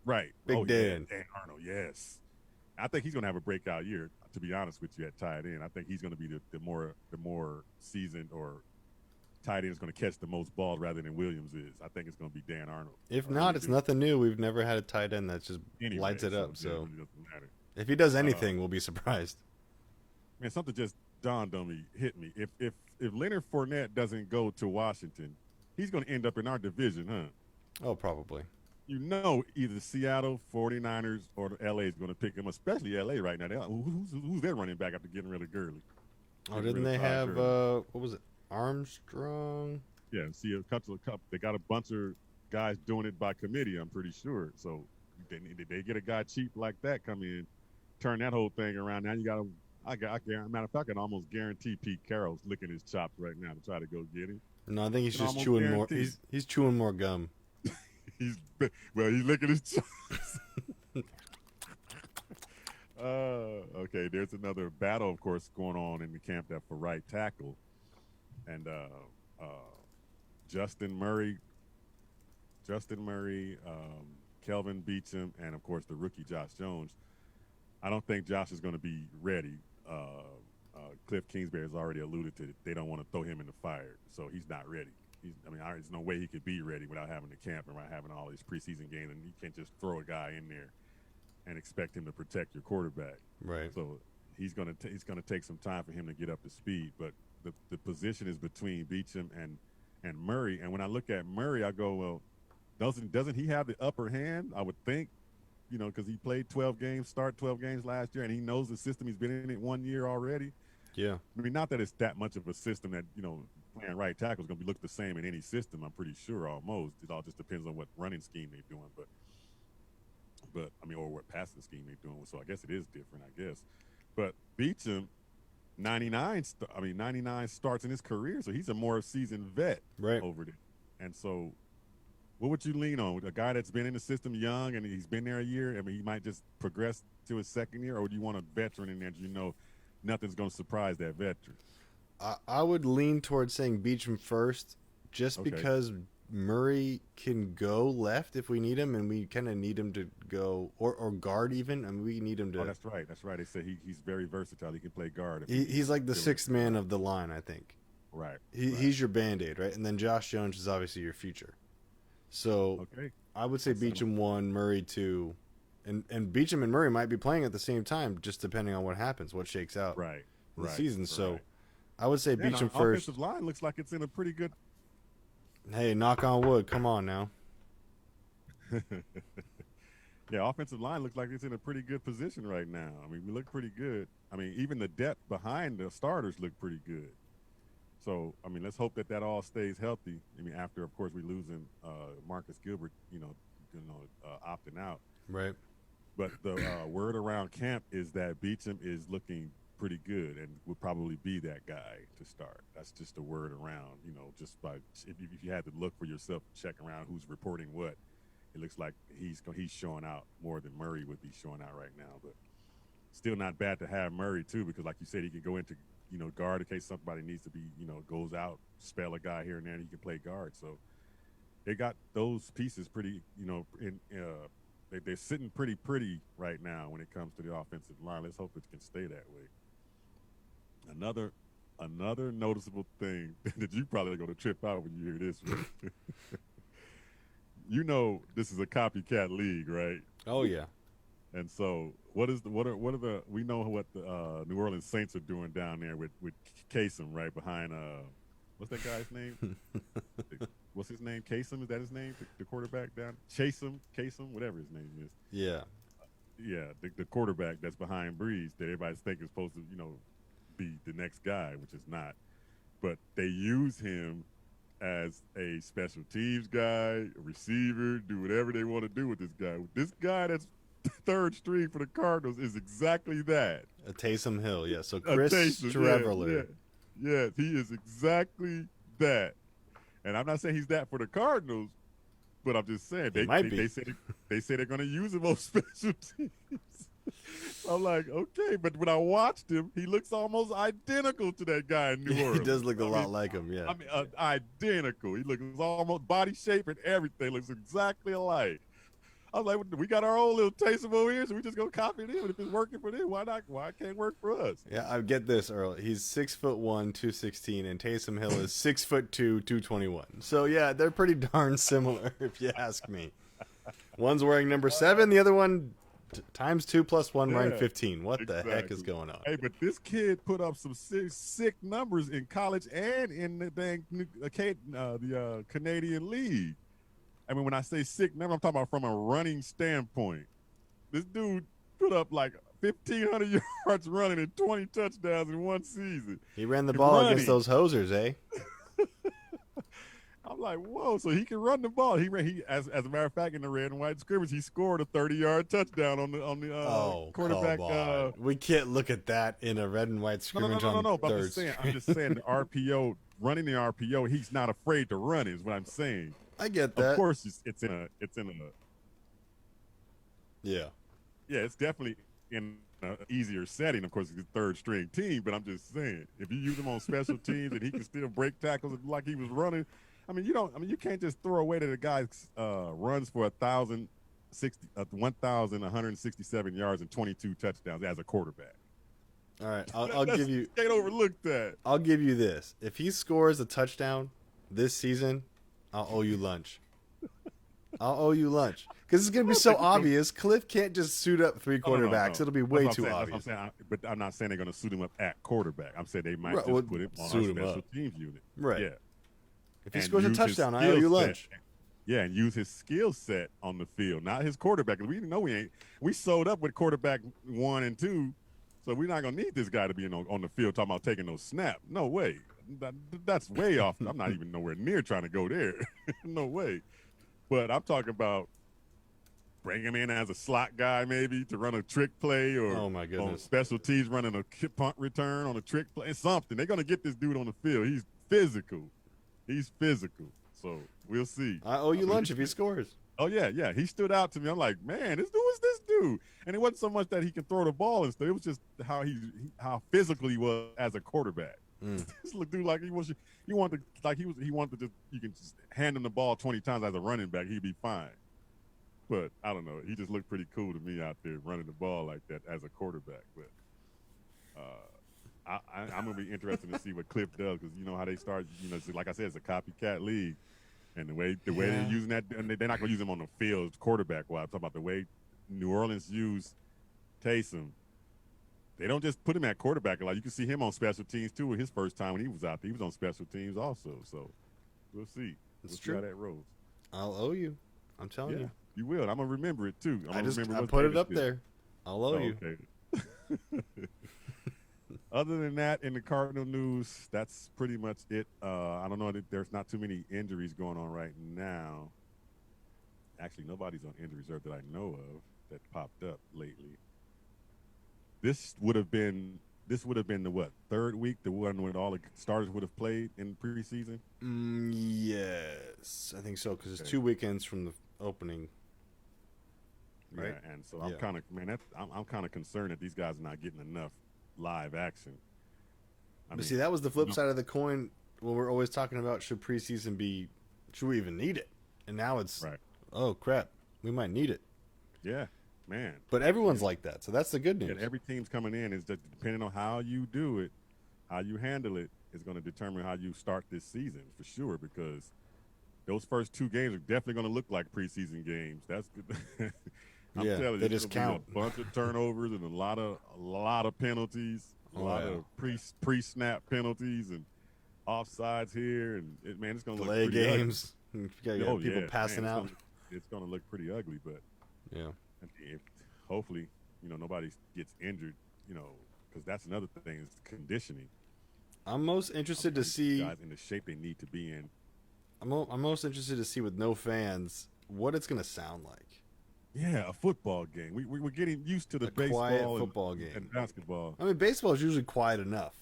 Right. Big Dan. Yeah, Dan Arnold, yes. I think he's going to have a breakout year, to be honest with you, at tight end. I think he's going to be the more seasoned or tight end is going to catch the most balls rather than Williams is. I think it's going to be Dan Arnold. If not, it's nothing new. We've never had a tight end that just lights it up. So if he does anything, we'll be surprised. Man, something just dawned on me, hit me. If Leonard Fournette doesn't go to Washington, he's going to end up in our division, huh? Oh, probably. Either Seattle 49ers or LA is going to pick him, especially LA right now. Who's their running back after getting rid of Gurley? Oh, didn't they have what was it? Armstrong? Yeah, see they got a bunch of guys doing it by committee, I'm pretty sure. So they get a guy cheap like that come in, turn that whole thing around. Now you got to matter of fact, I can almost guarantee Pete Carroll's licking his chops right now to try to go get him. No, I think he's just chewing more. He's chewing more gum. He's licking his chops. Okay, there's another battle, of course, going on in the camp for right tackle, and Justin Murray, Kelvin Beachum, and of course the rookie Josh Jones. I don't think Josh is going to be ready. Cliff Kingsbury has already alluded to it. They don't want to throw him in the fire, so he's not ready. There's no way he could be ready without having the camp and without having all these preseason games, and you can't just throw a guy in there and expect him to protect your quarterback. Right. So he's gonna take some time for him to get up to speed. But the position is between Beachum and Murray. And when I look at Murray, I go, well, doesn't he have the upper hand? I would think, because he played 12 games last year, and he knows the system. He's been in it 1 year already. Yeah. I mean, not that it's that much of a system that, playing right tackle is going to look the same in any system, I'm pretty sure almost. It all just depends on what running scheme they're doing. But I mean, or what passing scheme they're doing. So I guess it is different, I guess. But Beachum, 99 starts in his career, so he's a more seasoned vet over there. And so what would you lean on? A guy that's been in the system young and he's been there a year? I mean, he might just progress to his second year, or do you want a veteran in there that nothing's going to surprise that veteran? I would lean towards saying Beachum first, just because Murray can go left if we need him, and we kind of need him to go or guard even. I mean, we need him to. Oh, that's right. They say he's very versatile. He can play guard. He's like the sixth man of the line, I think. Right. He's your Band-Aid, right? And then Josh Jones is obviously your future. So I would say Beachum 1, Murray 2, and Beachum and Murray might be playing at the same time, just depending on what happens, what shakes out in the season. So I would say Beachum first. Offensive line looks like it's in a pretty good. Hey, knock on wood. Come on now. Yeah, offensive line looks like it's in a pretty good position right now. I mean, we look pretty good. I mean, even the depth behind the starters look pretty good. So, I mean, let's hope that all stays healthy. I mean, after, of course, we losing Marcus Gilbert, opting out. Right. But the word around camp is that Beachum is looking pretty good and would probably be that guy to start. That's just a word around, just by if you had to look for yourself, check around who's reporting what. It looks like he's showing out more than Murray would be showing out right now. But still not bad to have Murray, too, because like you said, he can go into guard in case somebody needs to be, goes out, spell a guy here and there, and he can play guard. So they got those pieces pretty, they're sitting pretty right now when it comes to the offensive line. Let's hope it can stay that way. Another noticeable thing that you probably are going to trip out when you hear this one. This is a copycat league, right? Oh yeah. And so, we know what the New Orleans Saints are doing down there with Kasem right behind what's that guy's name? What's his name? Kasem, is that his name? The quarterback down? Kasem, whatever his name is. Yeah. Yeah, the quarterback that's behind Breeze that everybody's thinking is supposed to, be the next guy, which is not. But they use him as a special teams guy, a receiver, do whatever they want to do with this guy. This guy that's third string for the Cardinals is exactly that. A Taysom Hill, yeah. So Chris Streveler. Yeah, he is exactly that. And I'm not saying he's that for the Cardinals, but I'm just saying they say they're going to use him on special teams. I'm like, okay, but when I watched him, he looks almost identical to that guy in New Orleans. He does look a lot like him, yeah. I mean, identical. He looks almost body shape and everything looks exactly alike. I was like, we got our own little Taysom over here, so we just gonna copy it in. If it's working for them, why not? Why can't it work for us? Yeah, I get this, Earl. He's 6'1", 216, and Taysom Hill is 6'2", 221. So yeah, they're pretty darn similar, if you ask me. One's wearing number 7, the other one times 2 plus 1 wearing 15. What the heck is going on? Hey, but this kid put up some sick numbers in college and in the Canadian League. I mean, when I say sick number, I'm talking about from a running standpoint. This dude put up like 1,500 yards running and 20 touchdowns in one season. He ran the ball against those hosers, eh? I'm like, whoa! So he can run the ball. He as a matter of fact, in the red and white scrimmage, he scored a 30-yard touchdown on the quarterback. Come on. We can't look at that in a red and white scrimmage. No. But I'm just saying the RPO, running the RPO, he's not afraid to run. Is what I'm saying. I get that. Of course, it's in a. Yeah. Yeah, it's definitely in an easier setting. Of course, it's a third string team, but I'm just saying, if you use him on special teams and he can still break tackles like he was running. I mean, you can't just throw away that a guy runs for 1,167 yards and 22 touchdowns as a quarterback. All right, I'll give you. Can't overlook that. I'll give you this: if he scores a touchdown this season, I'll owe you lunch. I'll owe you lunch because it's gonna be so obvious. Cliff can't just suit up 3 quarterbacks; it'll be way too obvious. But I'm not saying they're gonna suit him up at quarterback. I'm saying they might just put him on a special teams unit. Right. Yeah. If he scores a touchdown, I owe you lunch. Yeah, and use his skill set on the field, not his quarterback. We know we sold up with quarterback 1 and 2, so we're not gonna need this guy to be on the field talking about taking those snaps. No way. That's way off. I'm not even nowhere near trying to go there. No way. But I'm talking about bring him in as a slot guy maybe to run a trick play, or oh my goodness, on special teams running a punt return on a trick play, something. They're gonna get this dude on the field. He's physical. So we'll see. I owe you lunch if he scores. Oh yeah. He stood out to me. I'm like, man, this dude. And it wasn't so much that he can throw the ball and stuff. It was just how physical he was as a quarterback. This dude he wanted to just, you can just hand him the ball 20 times as a running back, he'd be fine. But I don't know. He just looked pretty cool to me out there running the ball like that as a quarterback. But I'm going to be interested to see what Cliff does, because you know how they start. Like I said, it's a copycat league, and the way they're using that, and they're not going to use him on the field quarterback. Wise, I'm talking about the way New Orleans used Taysom. They don't just put him at quarterback a lot. You can see him on special teams too. His first time when he was out there, he was on special teams also. So we'll see. It's true. See how that rolls. I'll owe you. I'm telling you. You will. I'm gonna remember it too. I put it up there. I'll owe you. Okay. Other than that, in the Cardinal news, that's pretty much it. I don't know. There's not too many injuries going on right now. Actually, nobody's on injury reserve that I know of that popped up lately. This would have been the what, third week, the one when all the starters would have played in preseason? Yes, I think so, because it's 2 weekends from the opening. Right? Yeah, and so I'm kind of concerned that these guys are not getting enough live action. But see, that was the flip side of the coin. Well, we're always talking about should we even need it? And now it's oh crap, we might need it. Yeah. Man. But everyone's like that, so that's the good news. And every team's coming in is that depending on how you do it, how you handle it, is going to determine how you start this season for sure. Because those first 2 games are definitely going to look like preseason games. That's good. I'm telling you, they just count a bunch of turnovers and a lot of penalties, a lot of pre-snap penalties and offsides here, and it's going to look pretty games. People passing out. It's going to look pretty ugly, but yeah. If hopefully, nobody gets injured, because that's another thing is conditioning. I'm most interested to see guys in the shape they need to be in. I'm most interested to see with no fans what it's going to sound like. Yeah, a football game. We're getting used to the baseball quiet football game and basketball. I mean, baseball is usually quiet enough.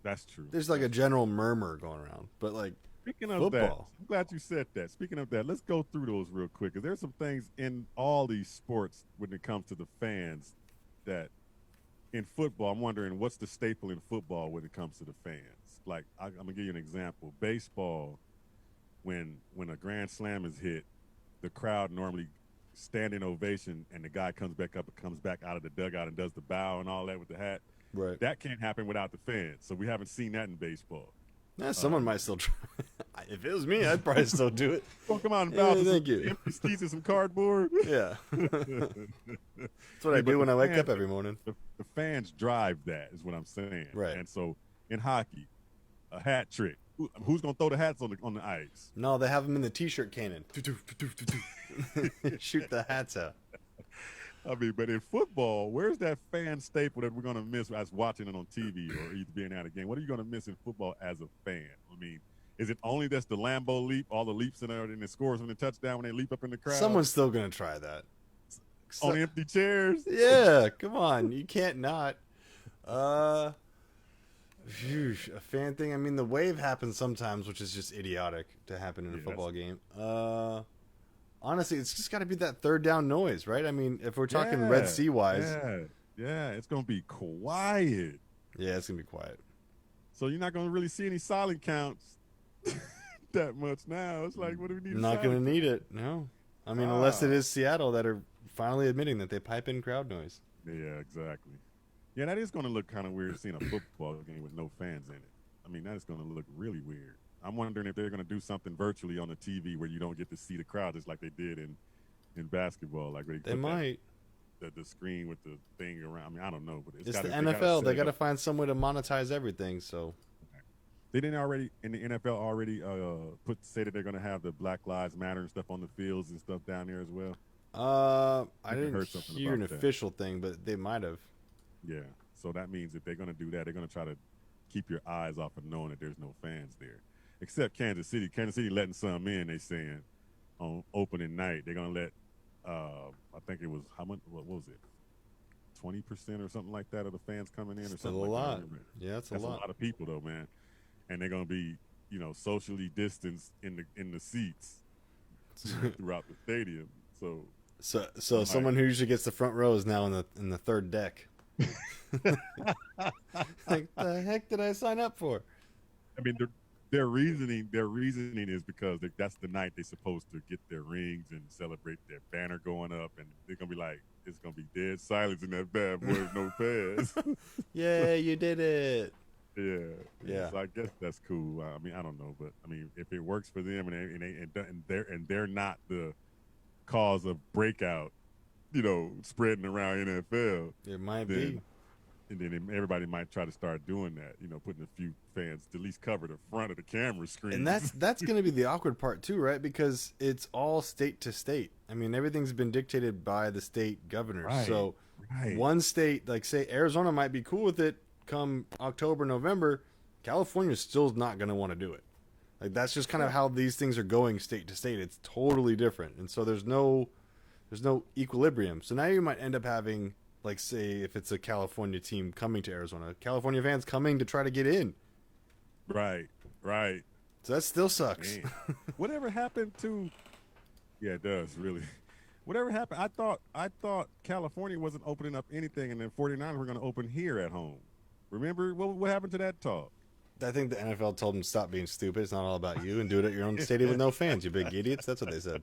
That's true. There's like a general murmur going around, but like speaking of football. That, I'm glad you said that. Speaking of that, let's go through those real quick, because there's some things in all these sports when it comes to the fans that in football, I'm wondering what's the staple in football when it comes to the fans. Like I'm gonna give you an example. Baseball, when a grand slam is hit, the crowd normally standing ovation, and the guy comes back out of the dugout and does the bow and all that with the hat. Right. That can't happen without the fans. So we haven't seen that in baseball. Someone might still try. If it was me, I'd probably still do it. Well, come on and bow to thank some you. empty skis and some cardboard. Yeah. That's what I do when I wake up every morning. The fans drive that, is what I'm saying. Right. And so in hockey, a hat trick. Who's going to throw the hats on the ice? No, they have them in the T-shirt cannon. Shoot the hats out. I mean, but in football, where's that fan staple that we're going to miss as watching it on TV or either being at a game? What are you going to miss in football as a fan? I mean, is it only that's the Lambeau leap, all the leaps in there, and the scores from the touchdown when they leap up in the crowd? Someone's still going to try that. On empty chairs? Yeah, come on. You can't not. A fan thing. I mean, the wave happens sometimes, which is just idiotic to happen in a football game. Honestly, it's just got to be that third down noise, right? I mean, if we're talking Red Sea wise. Yeah, it's going to be quiet. Yeah, it's going to be quiet. So you're not going to really see any silent counts that much now. It's like, what do we need? Not going to need it, no. I mean, unless it is Seattle that are finally admitting that they pipe in crowd noise. Yeah, exactly. Yeah, that is going to look kind of weird seeing a football game with no fans in it. I mean, that is going to look really weird. I'm wondering if they're going to do something virtually on the TV where you don't get to see the crowd just like they did in basketball. Like they might. The screen with the thing around. I mean, I don't know. But it's the NFL. They got to find some way to monetize everything. So They didn't already in the NFL already say that they're going to have the Black Lives Matter and stuff on the fields and stuff down there as well. I didn't hear an official thing, but they might have. Yeah, so that means if they're going to do that, they're going to try to keep your eyes off of knowing that there's no fans there, except Kansas City. Kansas City letting some in. They saying on opening night they're going to let. I think it was how much? What was it? 20% or something like that of the fans coming in, or something like lot. that. Yeah, that's a lot. A lot of people though, man, and they're going to be socially distanced in the seats throughout the stadium. So someone who usually gets the front row is now in the third deck. Like, the heck did I sign up for? I mean, their reasoning is because that's the night they're supposed to get their rings and celebrate their banner going up, and they're gonna be like, it's gonna be dead silence in that bad boy with no fans. Yeah, you did it. Yeah. So I guess that's cool. I mean, I don't know, but I mean, if it works for them and they're not the cause of breakout, spreading around NFL, it might be. And then everybody might try to start doing that, putting a few fans to at least cover the front of the camera screen. And that's going to be the awkward part too, right? Because it's all state to state. I mean, everything's been dictated by the state governors. Right, so right. One state, like say Arizona might be cool with it come October, November. California's still not going to want to do it. Like that's just kind of how these things are going state to state. It's totally different. And so there's no equilibrium. So now you might end up having, like, say, if it's a California team coming to Arizona, California fans coming to try to get in. Right. So that still sucks. Whatever happened to? Yeah, it does really. Whatever happened? I thought California wasn't opening up anything, and then 49ers were going to open here at home. Remember what happened to that talk? I think the NFL told them to stop being stupid. It's not all about you, and do it at your own stadium with no fans. You big idiots. That's what they said.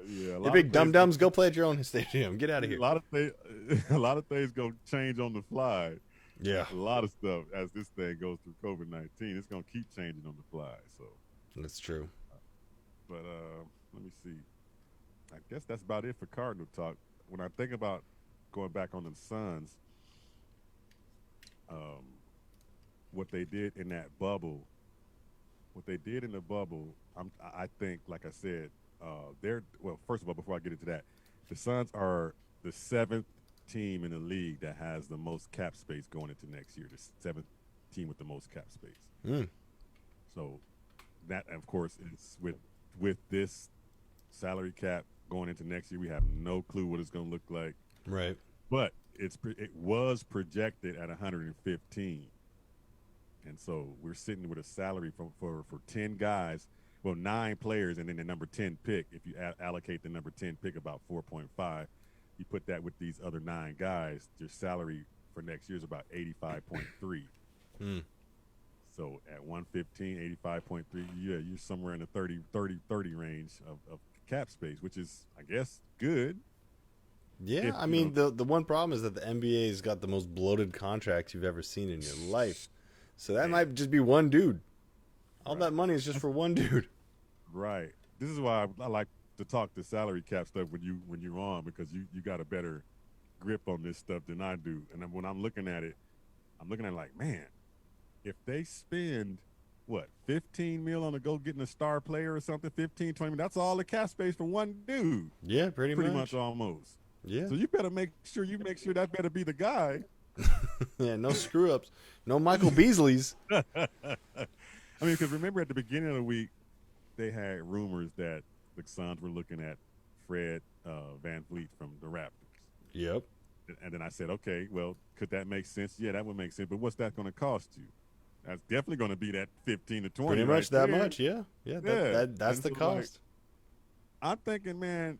Yeah, you big dum dums. Go play at your own stadium. Get out of here. A lot of things gonna change on the fly. Yeah, a lot of stuff as this thing goes through COVID-19. It's gonna keep changing on the fly. So that's true. But let me see. I guess that's about it for Cardinal talk. When I think about going back on the Suns, what they did in that bubble, I think, like I said, first of all, before I get into that, the Suns are the 7th team in the league that has the most cap space going into next year. The 7th team with the most cap space. So that, of course, is with this salary cap going into next year. We have no clue what it's going to look like. Right. But it was projected at 115. And so we're sitting with a salary for 10 guys, 9 players, and then the number 10 pick. If you allocate the number 10 pick about 4.5, you put that with these other 9 guys, your salary for next year is about 85.3. So at 115, 85.3, yeah, you're somewhere in the 30 range of cap space, which is, I guess, good. Yeah, I mean, the one problem is that the NBA's got the most bloated contracts you've ever seen in your life. So that might just be one dude. All that money is just for one dude. Right. This is why I like to talk the salary cap stuff when you're on, because you got a better grip on this stuff than I do. And when I'm looking at it like, man, if they spend, 15 mil on getting a star player or something, 15, 20 mil, that's all the cap space for one dude. Yeah, pretty much almost. Yeah. So you better make sure that better be the guy. Yeah, no screw ups. No Michael Beasleys. I mean, because remember at the beginning of the week, they had rumors that the Suns were looking at Fred Van Vliet from the Raptors. Yep. And then I said, okay, well, could that make sense? Yeah, that would make sense. But what's that going to cost you? That's definitely going to be that 15 to 20. Pretty much that much, yeah. Yeah, that's the cost. I'm thinking, man,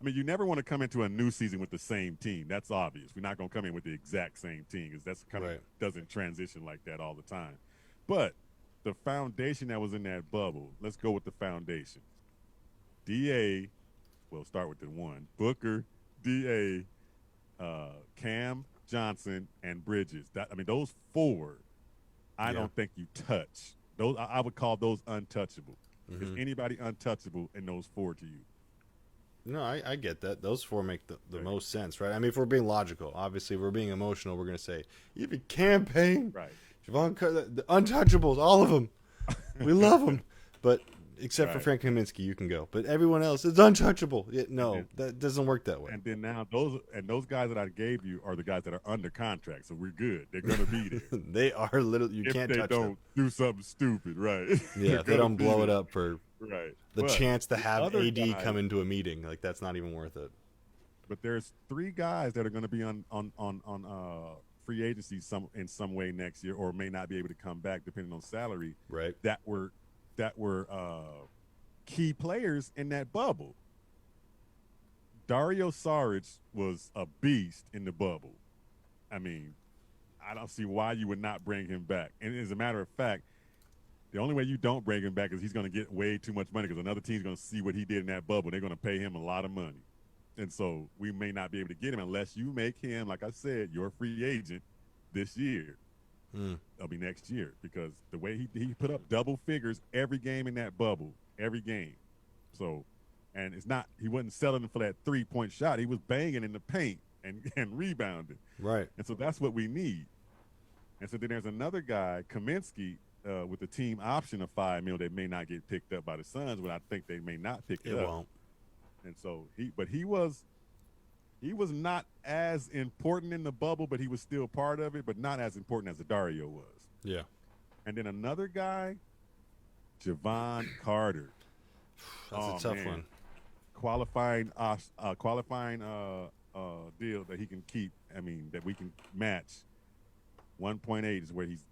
I mean, you never want to come into a new season with the same team. That's obvious. We're not going to come in with the exact same team, because that's kind of doesn't transition like that all the time. But the foundation that was in that bubble, let's go with the foundation. D.A., we'll start with the one. Booker, D.A., Cam Johnson, and Bridges. Those 4, I don't think you touch. Those I would call those untouchable. Is anybody untouchable in those 4 to you? No, I get that. Those four make the most sense, right? I mean, if we're being logical, obviously, if we're being emotional, we're going to say, even campaign, Right. Javon, the untouchables, all of them. We love them. But except for Frank Kaminsky, you can go. But everyone else is untouchable. That doesn't work that way. And then now those guys that I gave you are the guys that are under contract, so we're good. They're going to be there. They are literally, you can't touch them. If they don't do something stupid, right? Yeah, if they don't blow it up for the chance to have AD come into a meeting. Like, that's not even worth it. But there's 3 guys that are going to be on free agency in some way next year, or may not be able to come back depending on salary. Right. That were key players in that bubble. Dario Saric was a beast in the bubble. I mean, I don't see why you would not bring him back. And as a matter of fact, the only way you don't bring him back is he's going to get way too much money, because another team's going to see what he did in that bubble. They're going to pay him a lot of money. And so we may not be able to get him unless you make him, like I said, your free agent this year. It'll be next year, because the way he put up double figures every game in that bubble, every game. So, and it's not, he wasn't selling for that 3-point shot. He was banging in the paint and rebounding. Right. And so that's what we need. And so then there's another guy, Kaminsky, with the team option of $5 million that may not get picked up by the Suns, but I think they may not pick it up. It won't. And so he was not as important in the bubble, but he was still part of it, but not as important as Dario was. Yeah. And then another guy, Javon Carter. That's a tough one. Qualifying deal that he can keep. I mean, that we can match. 1.8 is what he's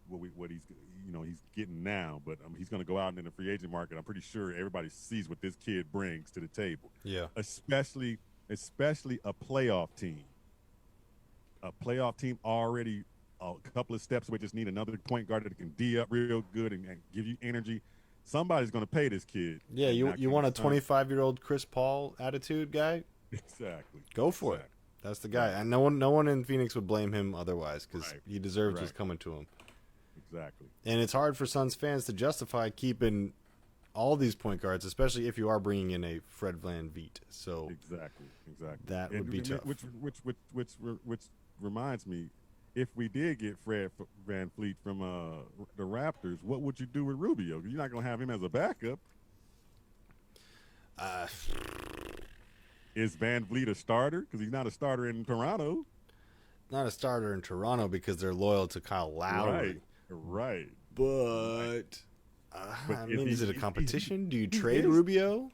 getting now, but he's going to go out in the free agent market. I'm pretty sure everybody sees what this kid brings to the table. Yeah. Especially a playoff team. A playoff team already a couple of steps away. Just need another point guard that can D up real good and give you energy. Somebody's going to pay this kid. Yeah, you want a 25-year-old Chris Paul attitude guy? Exactly. Go for it. That's the guy. And no one in Phoenix would blame him otherwise, because he deserves what's coming to him. Exactly. And it's hard for Suns fans to justify keeping all these point guards, especially if you are bringing in a Fred VanVleet. So exactly. That would be tough. Which reminds me, if we did get Fred VanVleet from the Raptors, what would you do with Rubio? You're not going to have him as a backup. Is VanVleet a starter? Because he's not a starter in Toronto. Not a starter in Toronto because they're loyal to Kyle Lowry. Right. But I mean, is it a competition? Do you trade Rubio?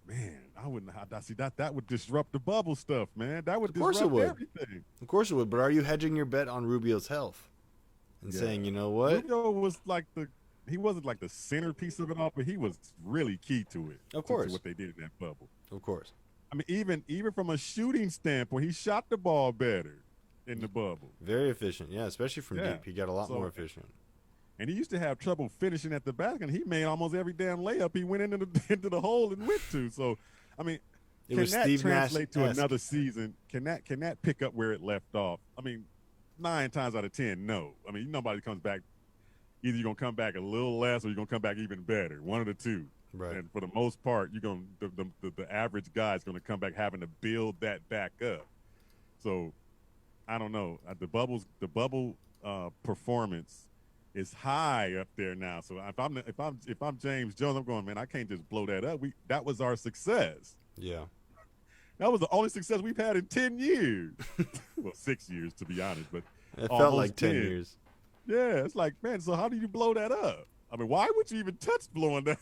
Man, I wouldn't. See that would disrupt the bubble stuff, man. That would disrupt everything. Of course it would. But are you hedging your bet on Rubio's health and saying, you know what? Rubio was he wasn't like the centerpiece of it all, but he was really key to it. Of course, to what they did in that bubble. Of course. I mean, even from a shooting standpoint, he shot the ball better in the bubble. Very efficient, yeah, especially from deep. He got a lot more efficient. And he used to have trouble finishing at the back, and he made almost every damn layup he went into the hole and went to. So, I mean, can that translate to another season? Can that pick up where it left off? I mean, 9 times out of 10, no. I mean, nobody comes back. Either you're gonna come back a little less, or you're gonna come back even better. One of the two. Right. And for the most part, you're gonna the average guy is gonna come back having to build that back up. So, I don't know. The bubble performance is high up there now. So if I'm James Jones, I'm going, man, I can't just blow that up. That was our success. Yeah. That was the only success we've had in 10 years. Well, 6 years to be honest, but it felt like 10 years. Yeah, it's like, man, so how do you blow that up? I mean, why would you even touch blowing that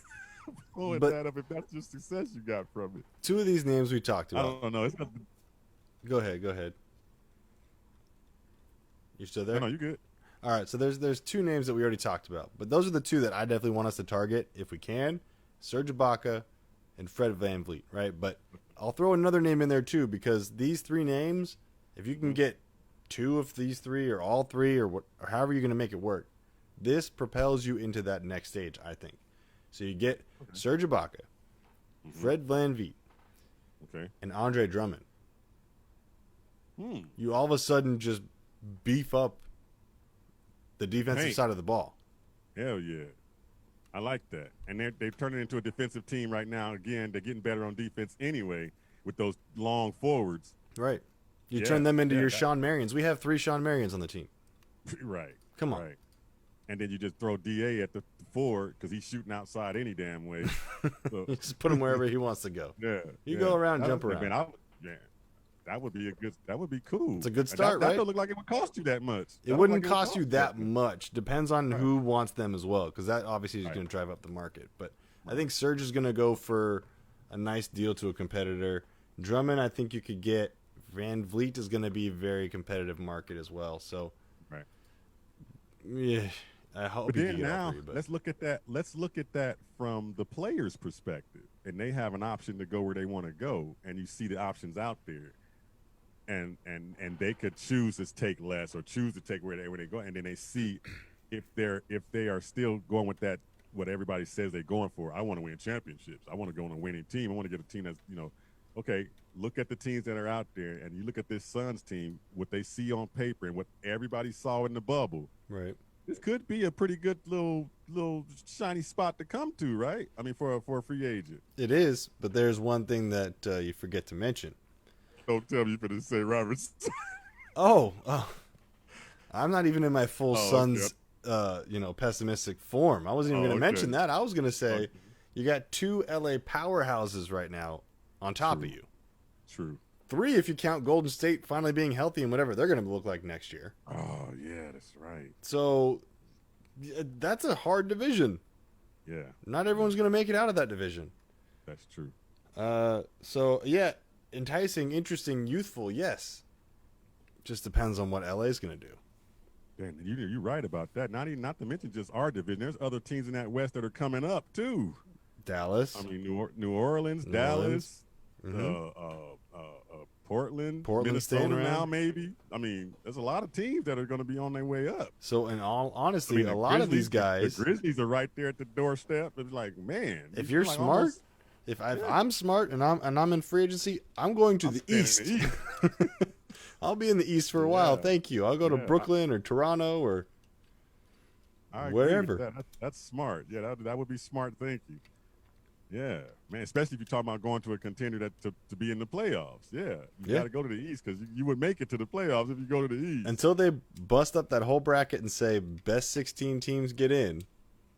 up if that's just success you got from it? 2 of these names we talked about. I don't know. Go ahead. You still there? No, you good. All right, so there's 2 names that we already talked about, but those are the 2 that I definitely want us to target if we can: Serge Ibaka and Fred VanVleet, right? But I'll throw another name in there too, because these 3 names, if you can get 2 of these 3 or all 3 or however you're going to make it work, this propels you into that next stage, I think. So you get Serge Ibaka, Fred VanVleet, and Andre Drummond. You all of a sudden just beef up the defensive side of the ball. Hell yeah. I like that. And they've turned it into a defensive team right now. Again, they're getting better on defense anyway with those long forwards. Right. You turn them into your Sean Marions. We have 3 Sean Marions on the team. Right. Come on. Right. And then you just throw DA at the 4 because he's shooting outside any damn way. So. You just put him wherever he wants to go. Yeah. You go around, jump around. Man, that would be cool. It's a good start, right? That don't look like it would cost you that much. It wouldn't cost you that much. Depends on who wants them as well, because that obviously is going to drive up the market. But I think Serge is going to go for a nice deal to a competitor. Drummond, I think you could get. Van Vliet is going to be a very competitive market as well. So, right. Yeah, I hope. But then now, let's look at that. Let's look at that from the player's perspective, and they have an option to go where they want to go, and you see the options out there, and they could choose to take less or choose to take where they go, and then they see if they are still going with that what everybody says they're going for. I want to win championships. I want to go on a winning team. I want to get a team that's okay. Look at the teams that are out there, and you look at this Suns team, what they see on paper and what everybody saw in the bubble. Right. This could be a pretty good little shiny spot to come to, right? I mean, for a free agent. It is, but there's one thing that you forget to mention. Don't tell me you're going to say Roberts. Oh, I'm not even in my full Suns, pessimistic form. I wasn't even going to mention that. I was going to say you got 2 LA powerhouses right now on top of you. True. 3 if you count Golden State finally being healthy and whatever they're going to look like next year. Oh, yeah, that's right. So that's a hard division. Yeah. Not everyone's going to make it out of that division. That's true. So, yeah, enticing, interesting, youthful, yes. Just depends on what LA is going to do. Dan, you're right about that. Not to mention just our division. There's other teams in that West that are coming up, too. Dallas. I mean, New Orleans, Dallas. Portland, Minnesota now, maybe. I mean, there's a lot of teams that are going to be on their way up. So, in all honesty, a lot of these guys, the Grizzlies are right there at the doorstep. It's like, man, if you're like smart, if I'm smart and I'm in free agency, I'm going to the East. I'll be in the East for a while. Thank you. I'll go to Brooklyn or Toronto or wherever. That's smart. Yeah, that would be smart thinking. Yeah, man, especially if you're talking about going to a contender to be in the playoffs. Yeah, you got to go to the East because you would make it to the playoffs if you go to the East. Until they bust up that whole bracket and say best 16 teams get in.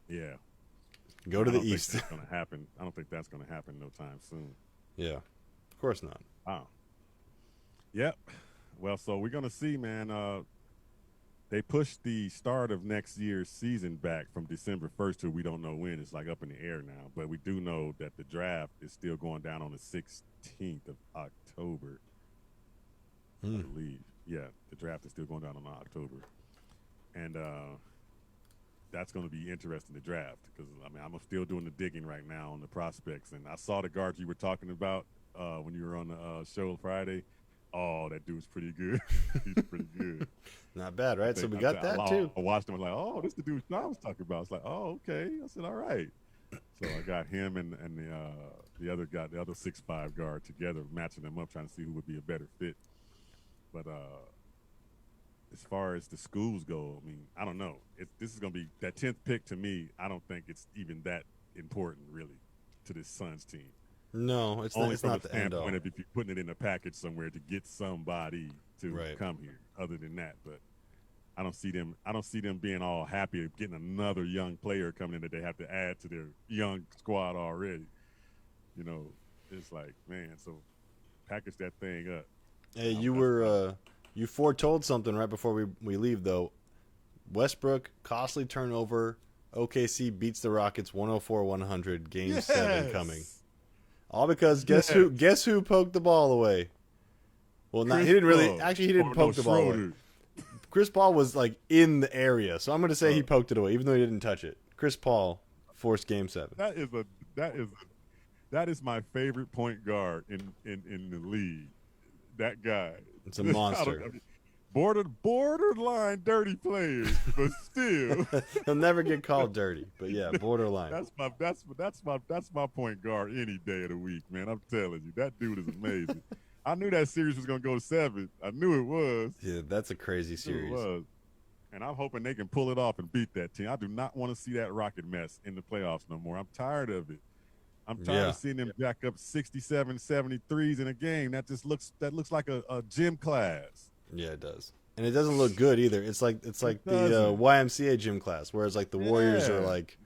Yeah. Go to the East. That's going to happen. I don't think that's going to happen no time soon. Yeah, of course not. Wow. Yep. Well, so we're going to see, man. They pushed the start of next year's season back from December 1st to we don't know when. It's like up in the air now. But we do know that the draft is still going down on the 16th of October, I believe. Yeah, the draft is still going down on October. And that's going to be interesting to draft because, I mean, I'm still doing the digging right now on the prospects. And I saw the guard you were talking about when you were on the show Friday. Oh, that dude's pretty good. He's pretty good. Not bad, right? So we got that, too. I watched him. I was like, oh, this is the dude Sean was talking about. I was like, oh, okay. I said, all right. So I got him and the other guy, the other 6'5" guard together, matching them up, trying to see who would be a better fit. But as far as the schools go, I mean, I don't know. This is going to be that 10th pick to me. I don't think it's even that important, really, to this Suns team. No, it's not the end all. If you're putting it in a package somewhere to get somebody to come here, other than that, but I don't see them being all happy of getting another young player coming in that they have to add to their young squad already. You know, it's like, man, so package that thing up. Hey, you foretold something right before we leave though. Westbrook, costly turnover. OKC beats the Rockets 104-100. Game 7 coming. All because guess who poked the ball away? Well, he didn't really. Actually, he didn't poke the ball away. Chris Paul was like in the area, so I'm going to say he poked it away, even though he didn't touch it. Chris Paul forced Game 7. That is my favorite point guard in the league. That guy. It's a monster. Borderline dirty players, but still he'll never get called dirty. But yeah, borderline. That's my point guard any day of the week, man. I'm telling you, that dude is amazing. I knew that series was gonna go to 7. I knew it was. Yeah, that's a crazy series. It was. And I'm hoping they can pull it off and beat that team. I do not want to see that Rocket mess in the playoffs no more. I'm tired of it. I'm tired of seeing them jack up 67, 73s in a game. That looks like a gym class. Yeah, it does. And it doesn't look good either. It's like the YMCA gym class, whereas like the Warriors are like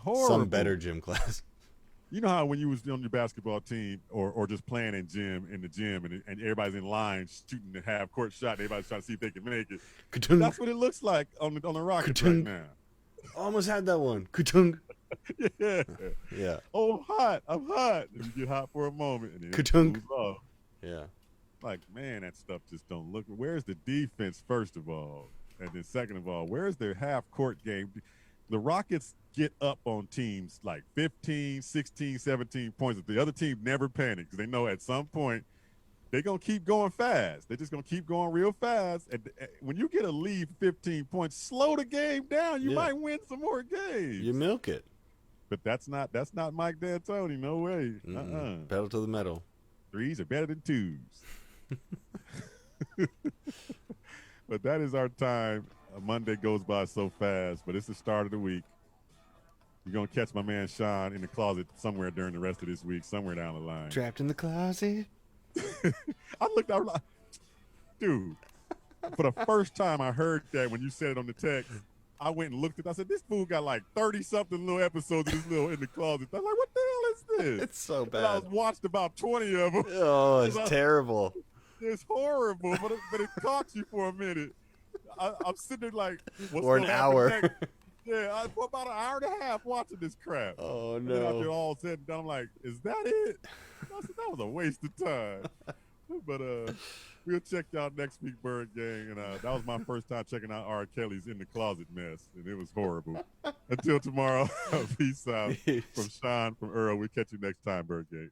some better gym class. You know how when you was on your basketball team or just playing in the gym and everybody's in line shooting the half court shot, and everybody's trying to see if they can make it. Ka-tung. That's what it looks like on the Rockets right now. Almost had that one. Ka-tung. Yeah. Yeah. Oh, I'm hot. And you get hot for a moment and then Ka-tung. it moves off. Yeah. Like, man, that stuff just don't look. Where's the defense, first of all? And then second of all, where's their half court game? The Rockets get up on teams like 15, 16, 17 points. The other team never panics because they know at some point they're going to keep going fast. They're just going to keep going real fast. And when you get a lead 15 points, slow the game down. You might win some more games. You milk it. But that's not Mike D'Antoni. No way. Pedal to the metal. Threes are better than twos. But that is our time. Monday goes by so fast, but it's the start of the week. You're going to catch my man Sean in the closet somewhere during the rest of this week, somewhere down the line. Trapped in the closet. I looked out, dude, for the first time I heard that when you said it on the text, I went and looked at it. I said, this fool got like 30-something little episodes of this little in the closet. I was like, what the hell is this? It's so bad. And I watched about 20 of them. Oh, it's terrible. It's horrible, but it caught you for a minute. I'm sitting there like, what's or an hour. Next? Yeah, for about an hour and a half watching this crap. Oh, and then after no. all said and done, I'm like, is that it? I said, that was a waste of time. But we'll check y'all next week, Bird Gang. And that was my first time checking out R. Kelly's In the Closet mess, and it was horrible. Until tomorrow, peace out. From Sean, from Earl. We'll catch you next time, Bird Gang.